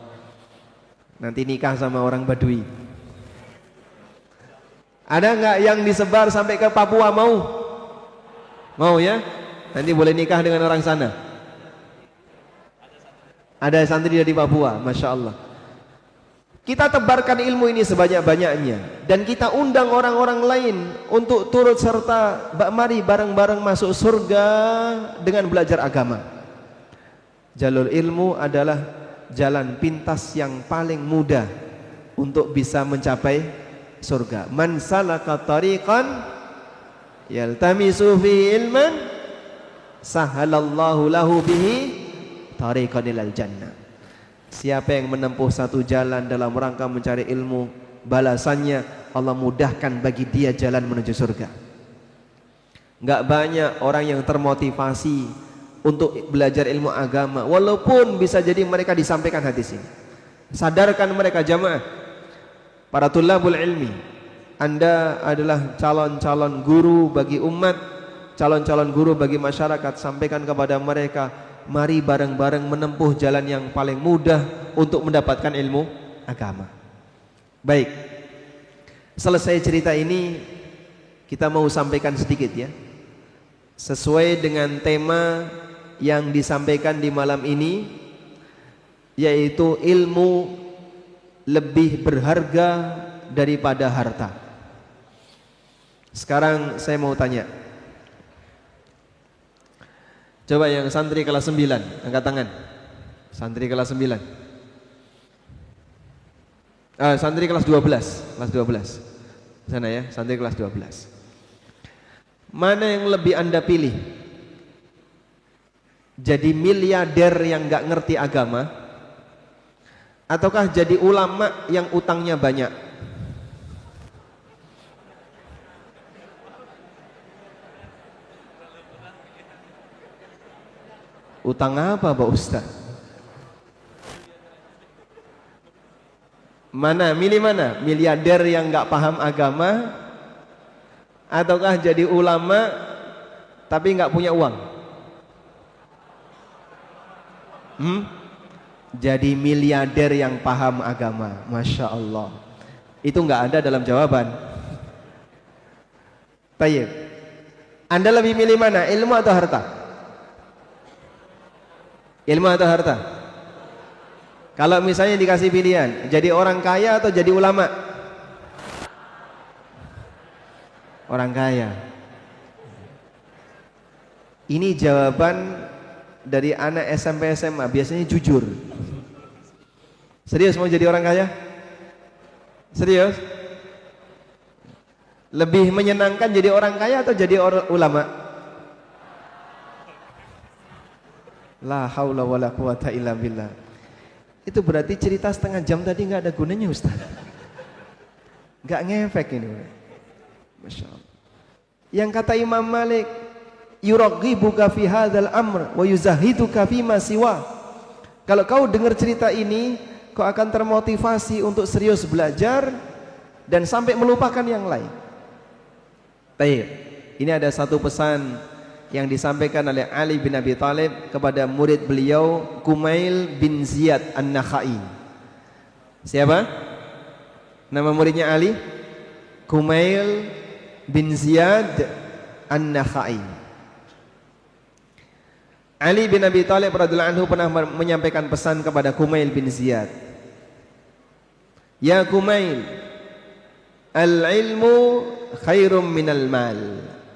Nanti nikah sama orang Baduy. Ada nggak yang disebar sampai ke Papua? Mau? Mau ya? Nanti boleh nikah dengan orang sana. Ada santri dari Papua, masya Allah. Kita tebarkan ilmu ini sebanyak-banyaknya, dan kita undang orang-orang lain untuk turut serta, mari bareng-bareng masuk surga dengan belajar agama. Jalur ilmu adalah jalan pintas yang paling mudah untuk bisa mencapai surga. Man salaka tariqan yaltamisu fi ilman sahalallahu lahu bihi tariqan ilal jannah. Siapa yang menempuh satu jalan dalam rangka mencari ilmu, balasannya Allah mudahkan bagi dia jalan menuju surga. Enggak banyak orang yang termotivasi untuk belajar ilmu agama, walaupun bisa jadi mereka disampaikan hadis ini. Sadarkan mereka jamaah, para tulabul ilmi, Anda adalah calon-calon guru bagi umat, calon-calon guru bagi masyarakat. Sampaikan kepada mereka, mari bareng-bareng menempuh jalan yang paling mudah untuk mendapatkan ilmu agama. Baik, selesai cerita ini, kita mau sampaikan sedikit ya, sesuai dengan tema yang disampaikan di malam ini, yaitu ilmu lebih berharga daripada harta. Sekarang saya mau tanya, coba yang santri kelas 9 angkat tangan. Santri kelas 9. Santri kelas 12, kelas 12. Sana ya, santri kelas 12. Mana yang lebih Anda pilih? Jadi miliarder yang nggak ngerti agama, ataukah jadi ulama yang utangnya banyak? Utang apa Pak Ustaz? Mana? Milih mana? Miliarder yang nggak paham agama, ataukah jadi ulama tapi nggak punya uang? Jadi miliarder yang paham agama, masya Allah. Itu nggak ada dalam jawaban. Tayyib, Anda lebih milih mana? Ilmu atau harta? Ilmu atau harta? Kalau misalnya dikasih pilihan, jadi orang kaya atau jadi ulama? Orang kaya. Ini jawaban dari anak SMP SMA, biasanya jujur. Serius mau jadi orang kaya? Serius? Lebih menyenangkan jadi orang kaya atau jadi ulama? La haula wala quwata illa billah. Itu berarti cerita setengah jam tadi nggak ada gunanya Ustaz. Nggak ngefek ini. Masya Allah. Yang kata Imam Malik, yuraghibuka fi hadzal amr wa yuzahiduka fi ma siwa. Kalau kau dengar cerita ini, kau akan termotivasi untuk serius belajar dan sampai melupakan yang lain. Baik, ini ada satu pesan yang disampaikan oleh Ali bin Abi Thalib kepada murid beliau Kumail bin Ziyad An-Nakhai. Siapa nama muridnya Ali? Kumail bin Ziyad An-Nakhai. Ali bin Abi Thalib radhiyallahu anhu pernah menyampaikan pesan kepada Kumail bin Ziyad. Ya Kumail, al-ilmu khairum minal mal.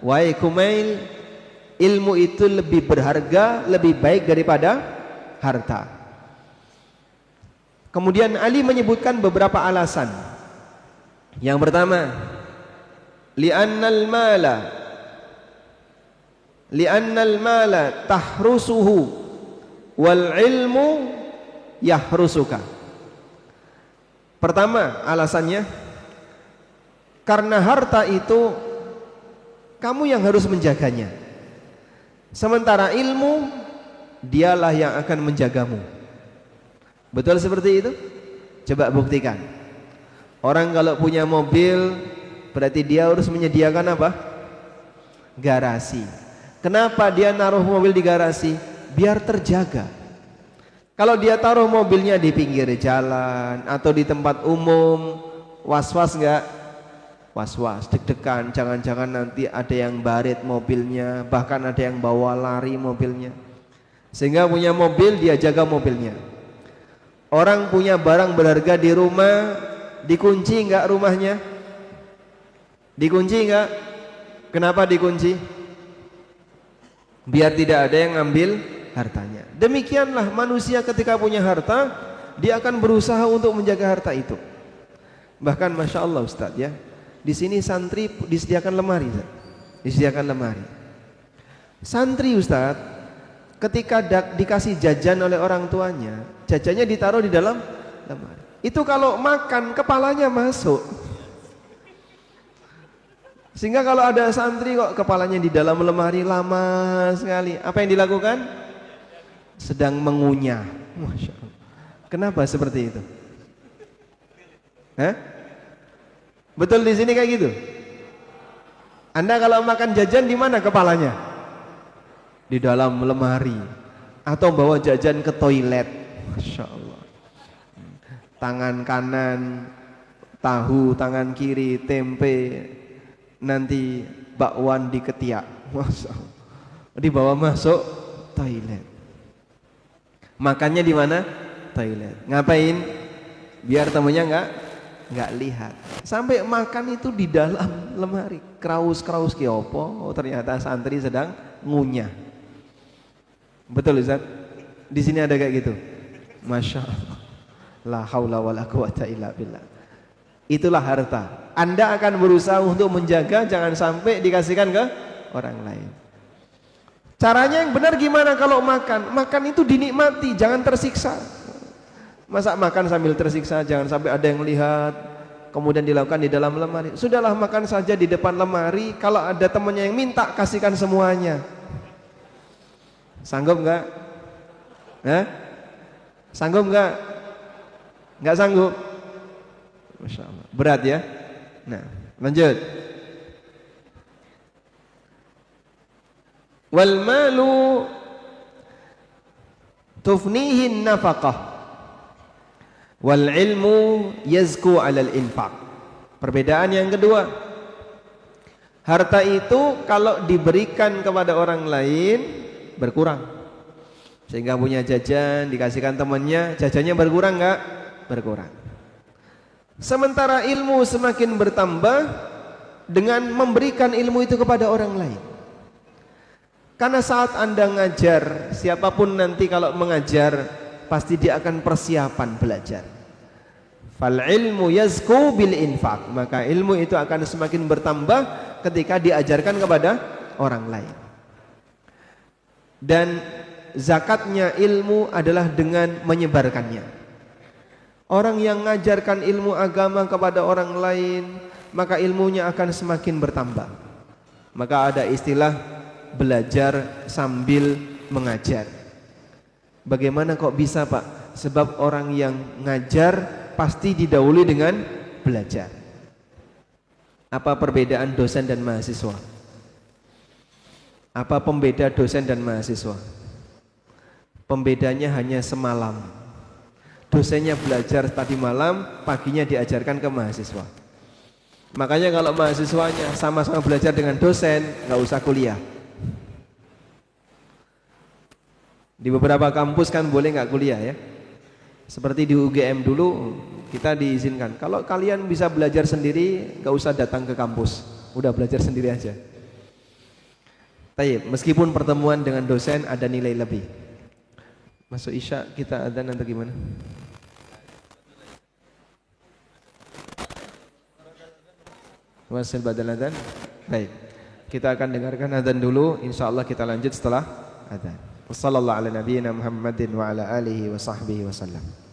Wahai Kumail, ilmu itu lebih berharga, lebih baik daripada harta. Kemudian Ali menyebutkan beberapa alasan. Yang pertama, li'annal mala tahrusuhu wal ilmu yahrusuka. Pertama alasannya, karena harta itu kamu yang harus menjaganya, sementara ilmu dialah yang akan menjagamu. Betul seperti itu? Coba buktikan. Orang kalau punya mobil berarti dia harus menyediakan apa? Garasi. Kenapa dia naruh mobil di garasi? Biar terjaga. Kalau dia taruh mobilnya di pinggir jalan atau di tempat umum, was-was enggak? Was-was, deg-degan, jangan-jangan nanti ada yang baret mobilnya, bahkan ada yang bawa lari mobilnya. Sehingga punya mobil, dia jaga mobilnya. Orang punya barang berharga di rumah, dikunci enggak rumahnya? Dikunci enggak? Kenapa dikunci? Biar tidak ada yang ngambil hartanya. Demikianlah manusia ketika punya harta, dia akan berusaha untuk menjaga harta itu. Bahkan Masya Allah Ustaz ya, di sini santri disediakan lemari, Ustaz. Disediakan lemari. Santri Ustaz, ketika dikasih jajan oleh orang tuanya, jajannya ditaruh di dalam lemari. Itu kalau makan kepalanya masuk. Sehingga kalau ada santri kok kepalanya di dalam lemari lama sekali, apa yang dilakukan? Sedang mengunyah. Masya Allah. Kenapa seperti itu? Hah? Betul di sini kayak gitu? Anda kalau makan jajan di mana kepalanya? Di dalam lemari. Atau bawa jajan ke toilet. Masya Allah. Tangan kanan tahu, tangan kiri tempe, nanti bakwan di ketiak. Masya Allah. Dibawa masuk toilet. Makannya di mana? Toilet. Ngapain? Biar temennya nggak lihat. Sampai makan itu di dalam lemari. Kraus-kraus kiopo. Oh, ternyata santri sedang ngunyah. Betul Ustaz? Di sini ada kayak gitu. Masya Allah. La haula wala quwata illa billah. Itulah harta. Anda akan berusaha untuk menjaga, jangan sampai dikasihkan ke orang lain. Caranya yang benar gimana kalau makan? Makan itu dinikmati, jangan tersiksa. Masa makan sambil tersiksa, jangan sampai ada yang lihat, kemudian dilakukan di dalam lemari. Sudahlah makan saja di depan lemari, kalau ada temannya yang minta, kasihkan semuanya. Sanggup enggak? Sanggup enggak? Enggak sanggup? Masya Allah. Berat ya? Nah, lanjut. Wal malu tufnihin nafaqah wal ilmu yazku alal infaq. Perbedaan yang kedua, harta itu kalau diberikan kepada orang lain berkurang, sehingga punya jajan dikasihkan temannya, jajannya berkurang enggak? Berkurang. Sementara ilmu semakin bertambah dengan memberikan ilmu itu kepada orang lain. Karena saat Anda ngajar, siapapun nanti kalau mengajar pasti dia akan persiapan belajar. Fal ilmu yazku bil infaq, maka ilmu itu akan semakin bertambah ketika diajarkan kepada orang lain. Dan zakatnya ilmu adalah dengan menyebarkannya. Orang yang mengajarkan ilmu agama kepada orang lain, maka ilmunya akan semakin bertambah. Maka ada istilah belajar sambil mengajar. Bagaimana kok bisa Pak? Sebab orang yang ngajar pasti didahului dengan belajar. Apa perbedaan dosen dan mahasiswa? Apa pembeda dosen dan mahasiswa? Pembedanya hanya semalam. Dosennya belajar tadi malam, paginya diajarkan ke mahasiswa. Makanya kalau mahasiswanya sama-sama belajar dengan dosen, nggak usah kuliah. Di beberapa kampus kan boleh nggak kuliah ya. Seperti di UGM dulu kita diizinkan. Kalau kalian bisa belajar sendiri, nggak usah datang ke kampus. Udah belajar sendiri aja. Tayyib, meskipun pertemuan dengan dosen ada nilai lebih. Masuk Isya kita adzan atau gimana? Wasil badal adzan. Baik. Kita akan dengarkan adzan dulu, insyaallah kita lanjut setelah adzan. Wassallallahu ala nabiyyina Muhammadin wa ala alihi wa sahbihi wasallam.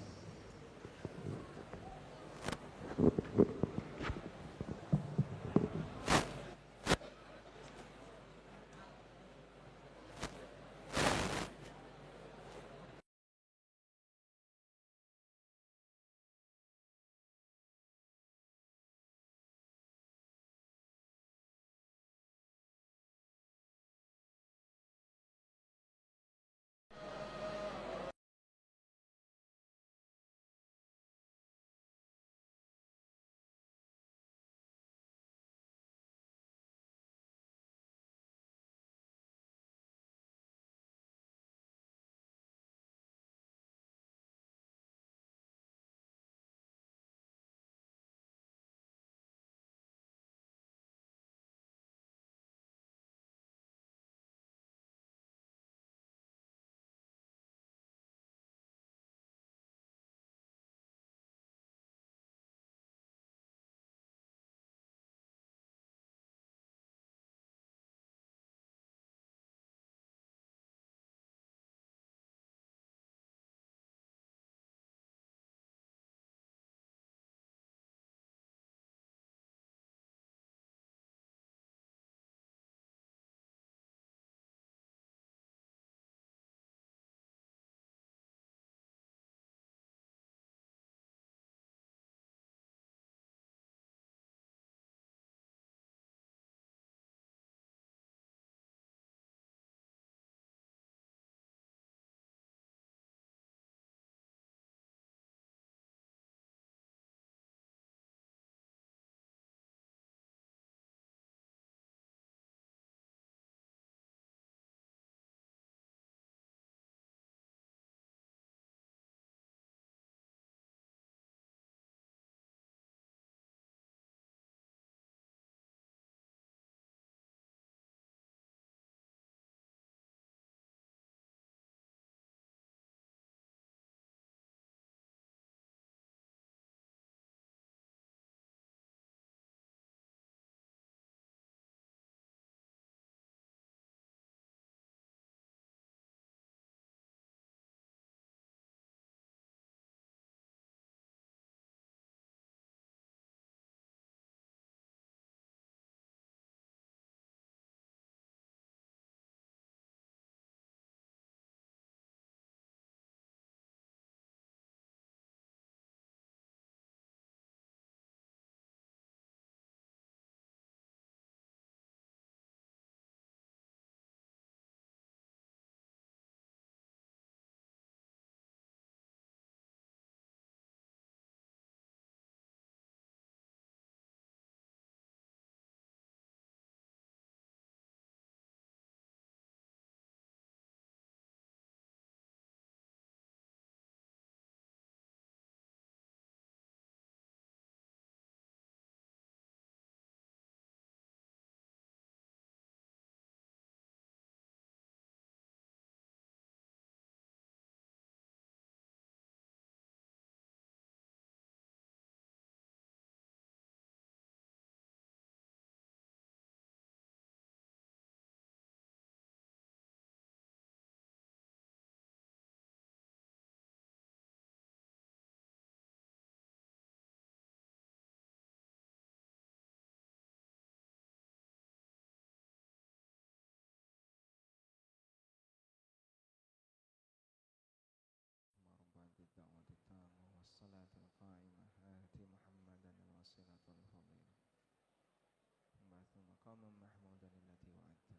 مقاما محمودا الذي وعدته.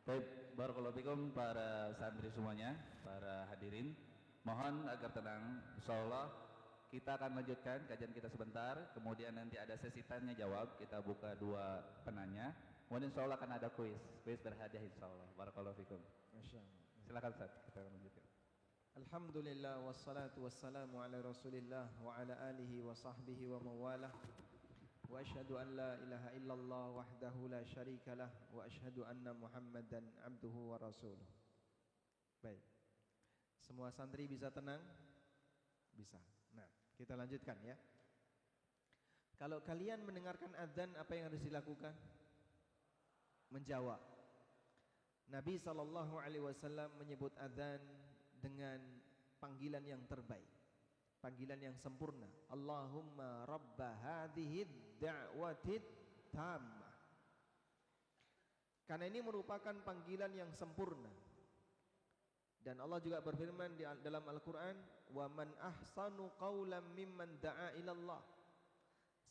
Baik, barakallahu fikum para santri semuanya, para hadirin. Mohon agar tenang, insyaallah kita akan lanjutkan kajian kita sebentar, kemudian nanti ada sesi tanya jawab, kita buka 2 penanya. Kemudian insyaallah akan ada kuis berhadiah insyaallah. Barakallahu fikum. Masyaallah. Silakan Ustaz, kita akan lanjutkan. Alhamdulillah wassalatu wassalamu ala Rasulillah wa ala alihi wa sahbihi wa mawalah. Wa asyhadu an la ilaha illallah wahdahu la syarikalah wa asyhadu anna Muhammadan abduhu wa rasuluh. Baik. Semua santri bisa tenang? Bisa. Nah, kita lanjutkan ya. Kalau kalian mendengarkan adzan, apa yang harus dilakukan? Menjawab. Nabi SAW menyebut adzan dengan panggilan yang terbaik, panggilan yang sempurna. Allahumma rabba hadhid da'watid tammah. Karena ini merupakan panggilan yang sempurna. Dan Allah juga berfirman di dalam Al-Quran, wa man ahsanu qawlan mimman da'a ilallah.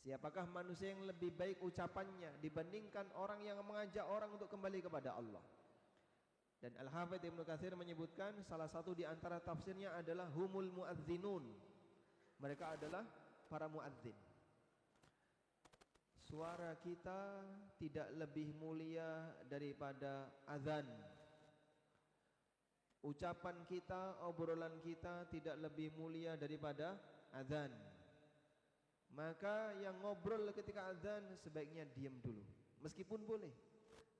Siapakah manusia yang lebih baik ucapannya dibandingkan orang yang mengajak orang untuk kembali kepada Allah. Dan Al-Hafidz Ibnu Katsir menyebutkan salah satu di antara tafsirnya adalah humul muadzinun. Mereka adalah para muadzin. Suara kita tidak lebih mulia daripada azan. Ucapan kita, obrolan kita tidak lebih mulia daripada azan. Maka yang ngobrol ketika azan sebaiknya diam dulu, meskipun boleh,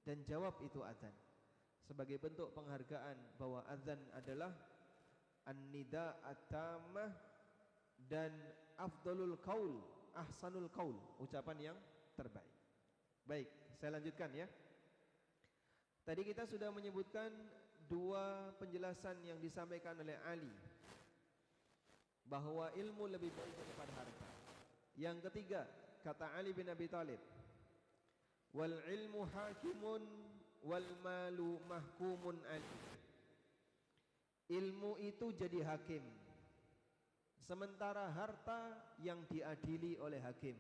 dan jawab itu azan, sebagai bentuk penghargaan bahwa azan adalah an-nida at-tamah dan afdalul qaul, ahsanul qaul, ucapan yang terbaik. Baik, saya lanjutkan ya. Tadi kita sudah menyebutkan 2 penjelasan yang disampaikan oleh Ali, bahwa ilmu lebih baik daripada harta. Yang ketiga, kata Ali bin Abi Thalib, wal ilmu hakimun wal malu mahkumun alih. Ilmu itu jadi hakim, sementara harta yang diadili oleh hakim.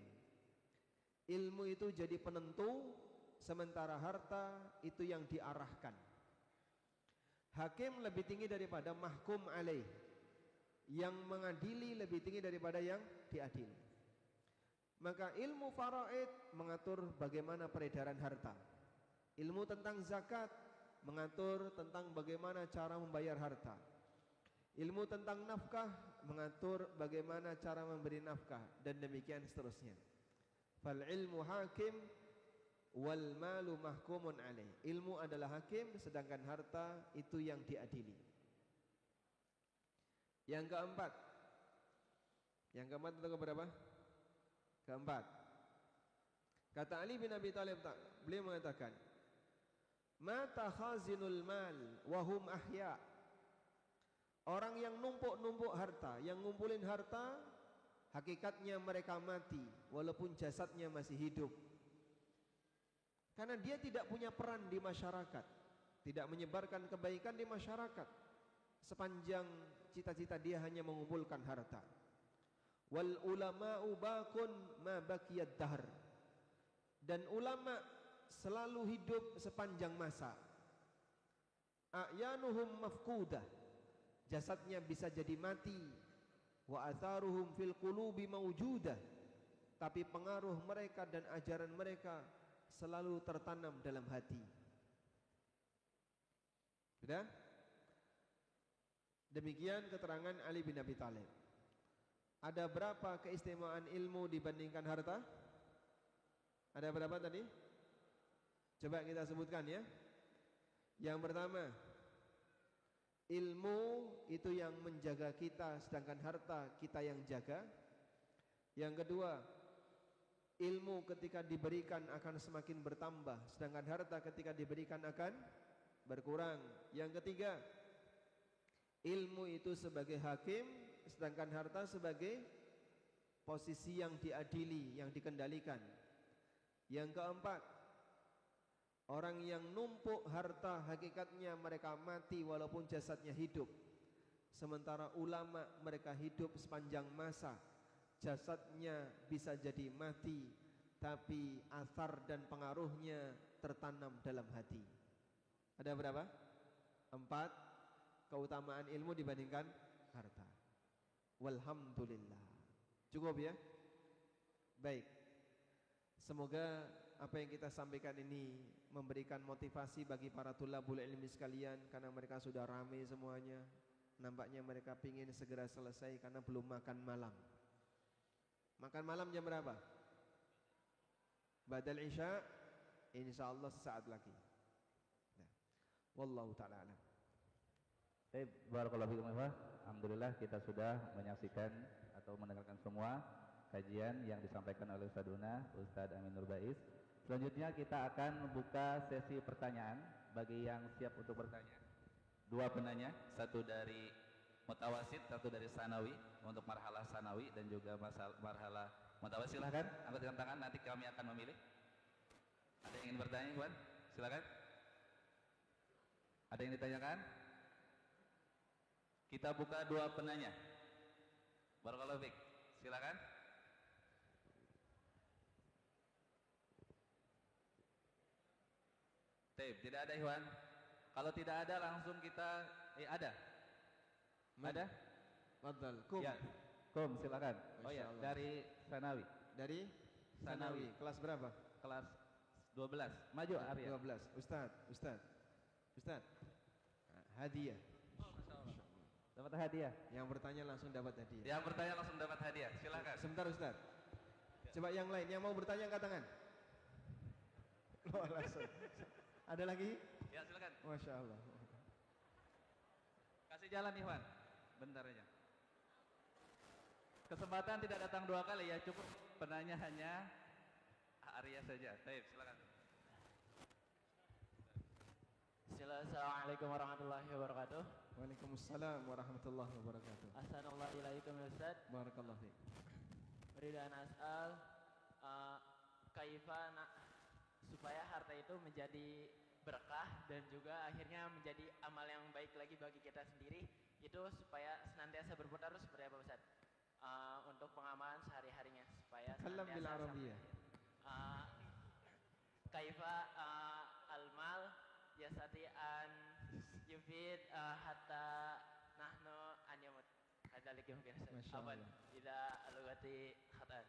Ilmu itu jadi penentu, sementara harta itu yang diarahkan. Hakim lebih tinggi daripada mahkum alaih, yang mengadili lebih tinggi daripada yang diadili. Maka ilmu faraid mengatur bagaimana peredaran harta. Ilmu tentang zakat mengatur tentang bagaimana cara membayar harta. Ilmu tentang nafkah mengatur bagaimana cara memberi nafkah, dan demikian seterusnya. Fal ilmu hakim wal malu mahkumun alaih. Ilmu adalah hakim, sedangkan harta itu yang diadili. Yang keempat atau keberapa? Keempat. Kata Ali bin Abi Thalib, beliau mengatakan, mata khazinul mal wahum ahya. Orang yang numpuk-numpuk harta, yang ngumpulin harta, hakikatnya mereka mati walaupun jasadnya masih hidup. Karena dia tidak punya peran di masyarakat, tidak menyebarkan kebaikan di masyarakat, sepanjang cita-cita dia hanya mengumpulkan harta. Wal ulama'u bakun ma baqiyad dahr. Dan ulama selalu hidup sepanjang masa. A'yanuhum mafqudah, jasadnya bisa jadi mati. Wa atharuhum fil qulubi mawjudah, tapi pengaruh mereka dan ajaran mereka selalu tertanam dalam hati. Sudah? Demikian keterangan Ali bin Abi Thalib. Ada berapa keistimewaan ilmu dibandingkan harta? Ada berapa tadi? Coba kita sebutkan ya. Yang pertama, ilmu itu yang menjaga kita, sedangkan harta kita yang jaga. Yang kedua, ilmu ketika diberikan akan semakin bertambah, sedangkan harta ketika diberikan akan berkurang. Yang ketiga, ilmu itu sebagai hakim, sedangkan harta sebagai posisi yang diadili, yang dikendalikan. Yang keempat, orang yang numpuk harta hakikatnya mereka mati walaupun jasadnya hidup. sementara ulama mereka hidup sepanjang masa, jasadnya bisa jadi mati, tapi athar dan pengaruhnya tertanam dalam hati. Ada berapa? 4 keutamaan ilmu dibandingkan harta. Walhamdulillah. Cukup ya? Baik. Semoga apa yang kita sampaikan ini memberikan motivasi bagi para tulabul ilmi sekalian, karena mereka sudah ramai semuanya. Nampaknya mereka ingin segera selesai karena belum makan malam. Makan malam jam berapa? Badal Isya, insyaallah sesaat lagi. Nah, wallahu taala alam. Baik, barakallahu fikum. Alhamdulillah kita sudah menyaksikan atau mendengarkan semua kajian yang disampaikan oleh Ustadzuna Ustadz Amin Nur Baiz. Selanjutnya kita akan buka sesi pertanyaan bagi yang siap untuk bertanya. 2 penanya, satu dari mutawasid, satu dari sanawi, untuk marhalah sanawi dan juga marhalah mutawasid. Silahkan angkatkan tangan, nanti kami akan memilih. Ada yang ingin bertanya, Iwan? Silakan. Ada yang ditanyakan? Kita buka 2 penanya. Barakallahu fiik. Silakan. Tidak ada, Iwan. Kalau tidak ada langsung kita ada. Ada? Fadhal. Kum. Ya. Kum, silakan. Oh ya, dari sanawi. Dari sanawi. Kelas berapa? Kelas 12. Maju Arya. 12. Ustaz. Hadiah. Oh, masyaallah. Dapat hadiah. Yang bertanya langsung dapat hadiah. Yang bertanya langsung dapat hadiah. Silakan. Sebentar Ustaz. Coba yang lain yang mau bertanya angkat tangan. Oh, langsung. Ada lagi? Ya, silakan. Masya Allah. Kasih jalan Iwan. Bentar aja. Kesempatan tidak datang 2 kali ya, cukup penanya hanya Arya saja. Baik, silakan. Assalamualaikum warahmatullahi wabarakatuh. Waalaikumsalam warahmatullahi wabarakatuh. Assalamualaikum Ustaz. Barakallahu fiik. Beridan as'al supaya harta itu menjadi berkah dan juga akhirnya menjadi amal yang baik lagi bagi kita sendiri, itu supaya senantiasa berputar seperti apa Ustaz? Untuk pengamalan sehari-harinya supaya Kalam bil Arabiyyah. Kaifa al-mal yasati an yufid hatta nahnu an yamut. Hadzalik mungkin Ustaz. Masya Afwan Allah. ila alugati khatan.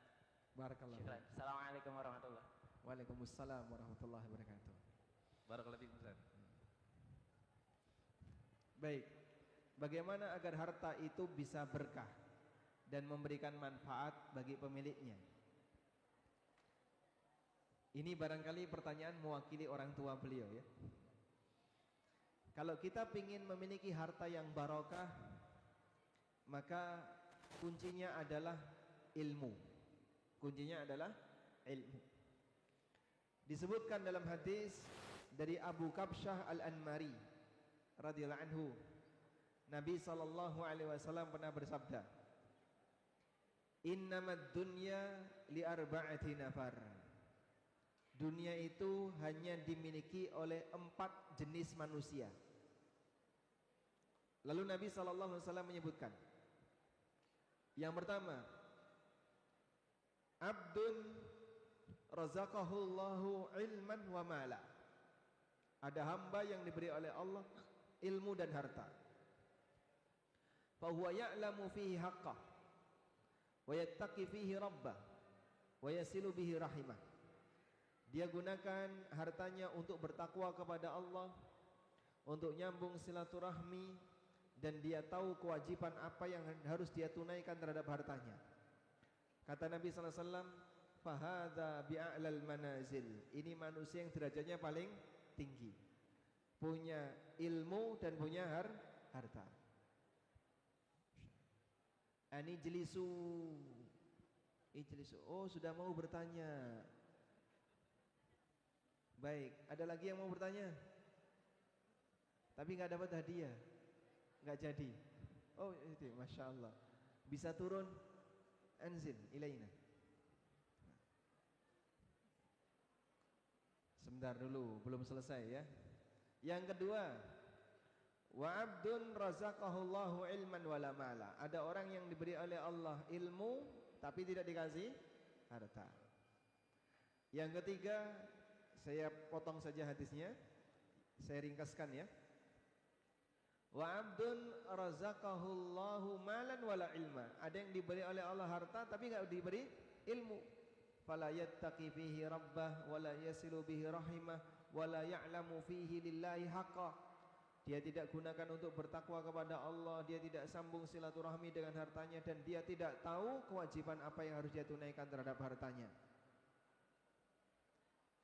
Barakallahu Syukran. fiik. Assalamualaikum warahmatullahi wabarakatuh. Waalaikumsalam warahmatullahi wabarakatuh. Barakallahu fiik, Ustaz. Baik. Bagaimana agar harta itu bisa berkah dan memberikan manfaat bagi pemiliknya? Ini barangkali pertanyaan mewakili orang tua beliau ya. Kalau kita ingin memiliki harta yang barokah, maka kuncinya adalah ilmu. Kuncinya adalah ilmu. Disebutkan dalam hadis dari Abu Kabsyah Al-Anmari radhiyallahu anhu, Nabi sallallahu alaihi wasallam pernah bersabda, "Innamad dunya li arba'ati nafar." Dunia itu hanya dimiliki oleh 4 jenis manusia. Lalu Nabi sallallahu alaihi wasallam menyebutkan, yang pertama, abdun razaqahullahu ilman wa mala. Ada hamba yang diberi oleh Allah ilmu dan harta. Fa huwa ya'lamu fihi haqqah wa yattaqi fihi rabbah wa yasilu bihi rahimah. Dia gunakan hartanya untuk bertakwa kepada Allah, untuk nyambung silaturahmi, dan dia tahu kewajiban apa yang harus dia tunaikan terhadap hartanya. Kata Nabi sallallahu alaihi wasallam, "Fahadza bi'a'lal manazil." Ini manusia yang derajatnya paling tinggi, punya ilmu dan punya harta. Ani jelisu. Oh, sudah mau bertanya. Baik, ada lagi yang mau bertanya? Tapi nggak dapat hadiah, nggak jadi. Oh, itu, masya Allah. Bisa turun, anzil ilaina. Sebentar dulu, belum selesai ya. Yang kedua, Wa 'abdun razaqahullahu ilman wala mala. Ada orang yang diberi oleh Allah ilmu tapi tidak dikasih harta. Yang ketiga, saya potong saja hadisnya, saya ringkaskan ya. Wa 'abdun razaqahullahu malan wala ilma. Ada yang diberi oleh Allah harta tapi enggak diberi ilmu. Fala yattaqi fihi rabbah wala yasilu bihi rahimah wala ya'lamu fihi lillahi haqqa. Dia tidak gunakan untuk bertakwa kepada Allah, dia tidak sambung silaturahmi dengan hartanya, dan dia tidak tahu kewajiban apa yang harus dia tunaikan terhadap hartanya.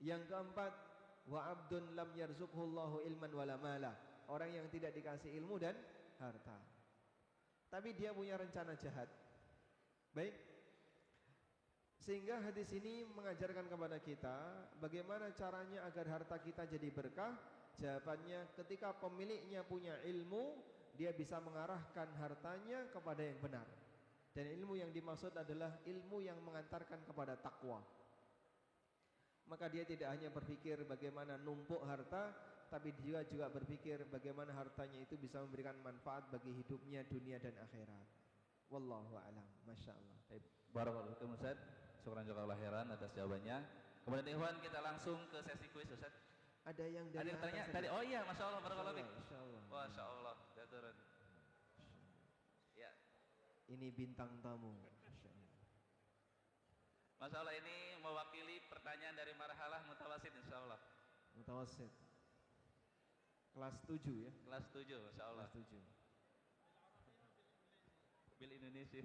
Yang keempat, wa 'abdun lam yarzuqhullahu ilman wala mala. Orang yang tidak dikasih ilmu dan harta, tapi dia punya rencana jahat. Baik, sehingga hadis ini mengajarkan kepada kita bagaimana caranya agar harta kita jadi berkah. Jawabannya, ketika pemiliknya punya ilmu, dia bisa mengarahkan hartanya kepada yang benar. Dan ilmu yang dimaksud adalah ilmu yang mengantarkan kepada takwa. Maka dia tidak hanya berpikir bagaimana numpuk harta, tapi dia juga berpikir bagaimana hartanya itu bisa memberikan manfaat bagi hidupnya dunia dan akhirat. Wallahu a'lam. Masya Allah. Barakallahu fikum Ustaz. Syukran jazakallahu khairan atas jawabannya. Kemudian ikhwan, kita langsung ke sesi kuis Ustaz. Ada yang dari Ada yang tanya tadi. Oh iya, Masya Allah, barakallahu fikum. Masya Allah. Masya Allah, sudah turun. Ya. Ini bintang tamu. Masya Allah. Masya Allah, ini mewakili pertanyaan dari marhalah mutawasid insya Allah. Mutawassit. Kelas 7 ya. Kelas 7, Masya Allah. Kelas 7. Bil Indonesia.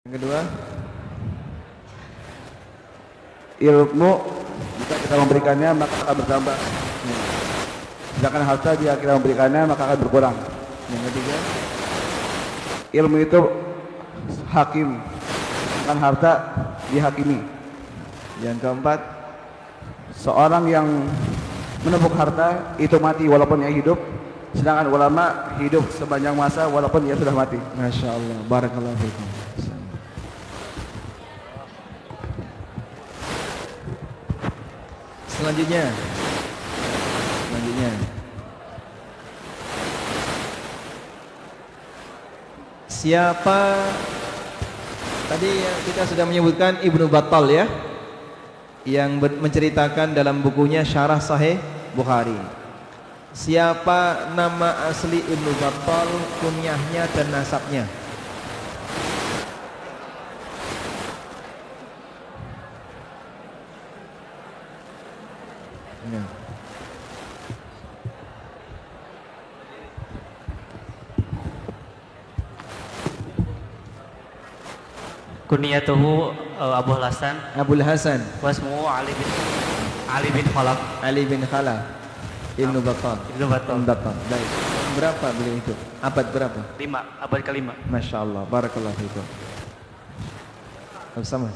Yang kedua, ilmu jika kita memberikannya maka akan bertambah. Sedangkan harta jika kita memberikannya maka akan berkurang. yang ketiga, Ilmu itu hakim, sedangkan harta dihakimi. yang keempat, Seorang yang menumpuk harta itu mati walaupun ia hidup, sedangkan ulama hidup sepanjang masa walaupun ia sudah mati. Masya Allah, barakallahu fikum. Selanjutnya, siapa tadi yang kita sudah menyebutkan Ibnu Battal ya, yang menceritakan dalam bukunya Syarah Sahih Bukhari. Siapa nama asli Ibnu Battal, kunyahnya dan nasabnya? Ya. Kunyatuhu Abu Hasan Abul Hasan wasmuhu Ali bin Khalaf Ali bin Khalaf Ibnu Battal. Ibnu Battal. Baik. Berapa beliau itu? Abad berapa? 5 abad ke-5. Masya Allah, barakallahu fikum. Sama.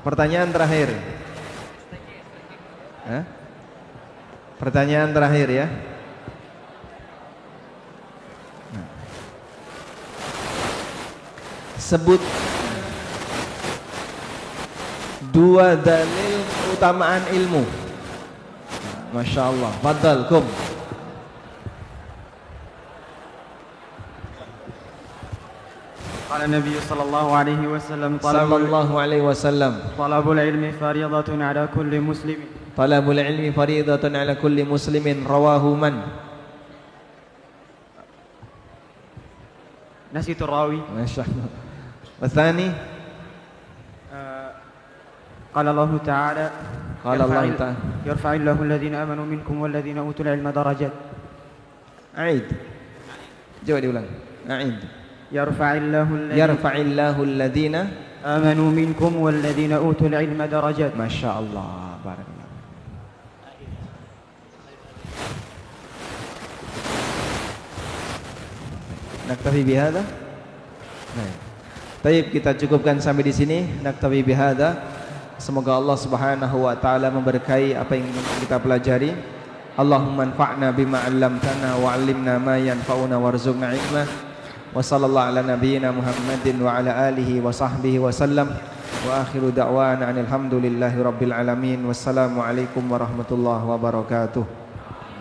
Pertanyaan terakhir. Hah? Pertanyaan terakhir ya. Nah. Sebut dua dalil keutamaan ilmu. Masya Allah. Fadal kum. قال النبي صلى الله عليه وسلم Sallallahu alaihi wasallam. طلب العلم فريضة على كل مسلم Talabul ilmi faridatun ala kulli muslimin. Rawahu man? نسيت الراوي Masya Allah. Wathani? قال الله تعالى قال الله تعالى يرفع الله الذين آمنوا منكم والذين أوتوا العلم درجات. Aid. Coba diulang. Aid. يرفع الله الذين Yarfa'illahu alladhina. آمنوا منكم والذين أوتوا العلم درجات. Masya Allah. Barakallah. Naktafi bihada. Baik. Taib, kita cukupkan sampai di sini. Naktafi bihada. Semoga Allah Subhanahu wa taala memberkahi apa yang kita pelajari. Allahumma anfa'na bima 'allamtana wa 'allimna ma yanfa'una warzuqna ilma. Wa sallallahu ala nabiyyina Muhammadin wa ala alihi wa sahbihi wa sallam. Wa akhiru da'wana alhamdulillahi rabbil alamin. Wassalamu alaikum warahmatullahi wabarakatuh.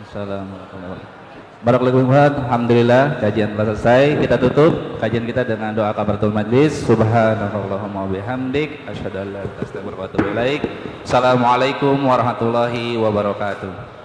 Assalamualaikum. Barakallahu fiikum. Alhamdulillah kajian telah selesai. Kita tutup kajian kita dengan doa kafaratul majlis. Subhanallahumma wa bihamdik asyhadu an la ilaha illa anta astaghfiruka wa atubu ilaik. Assalamualaikum warahmatullahi wabarakatuh.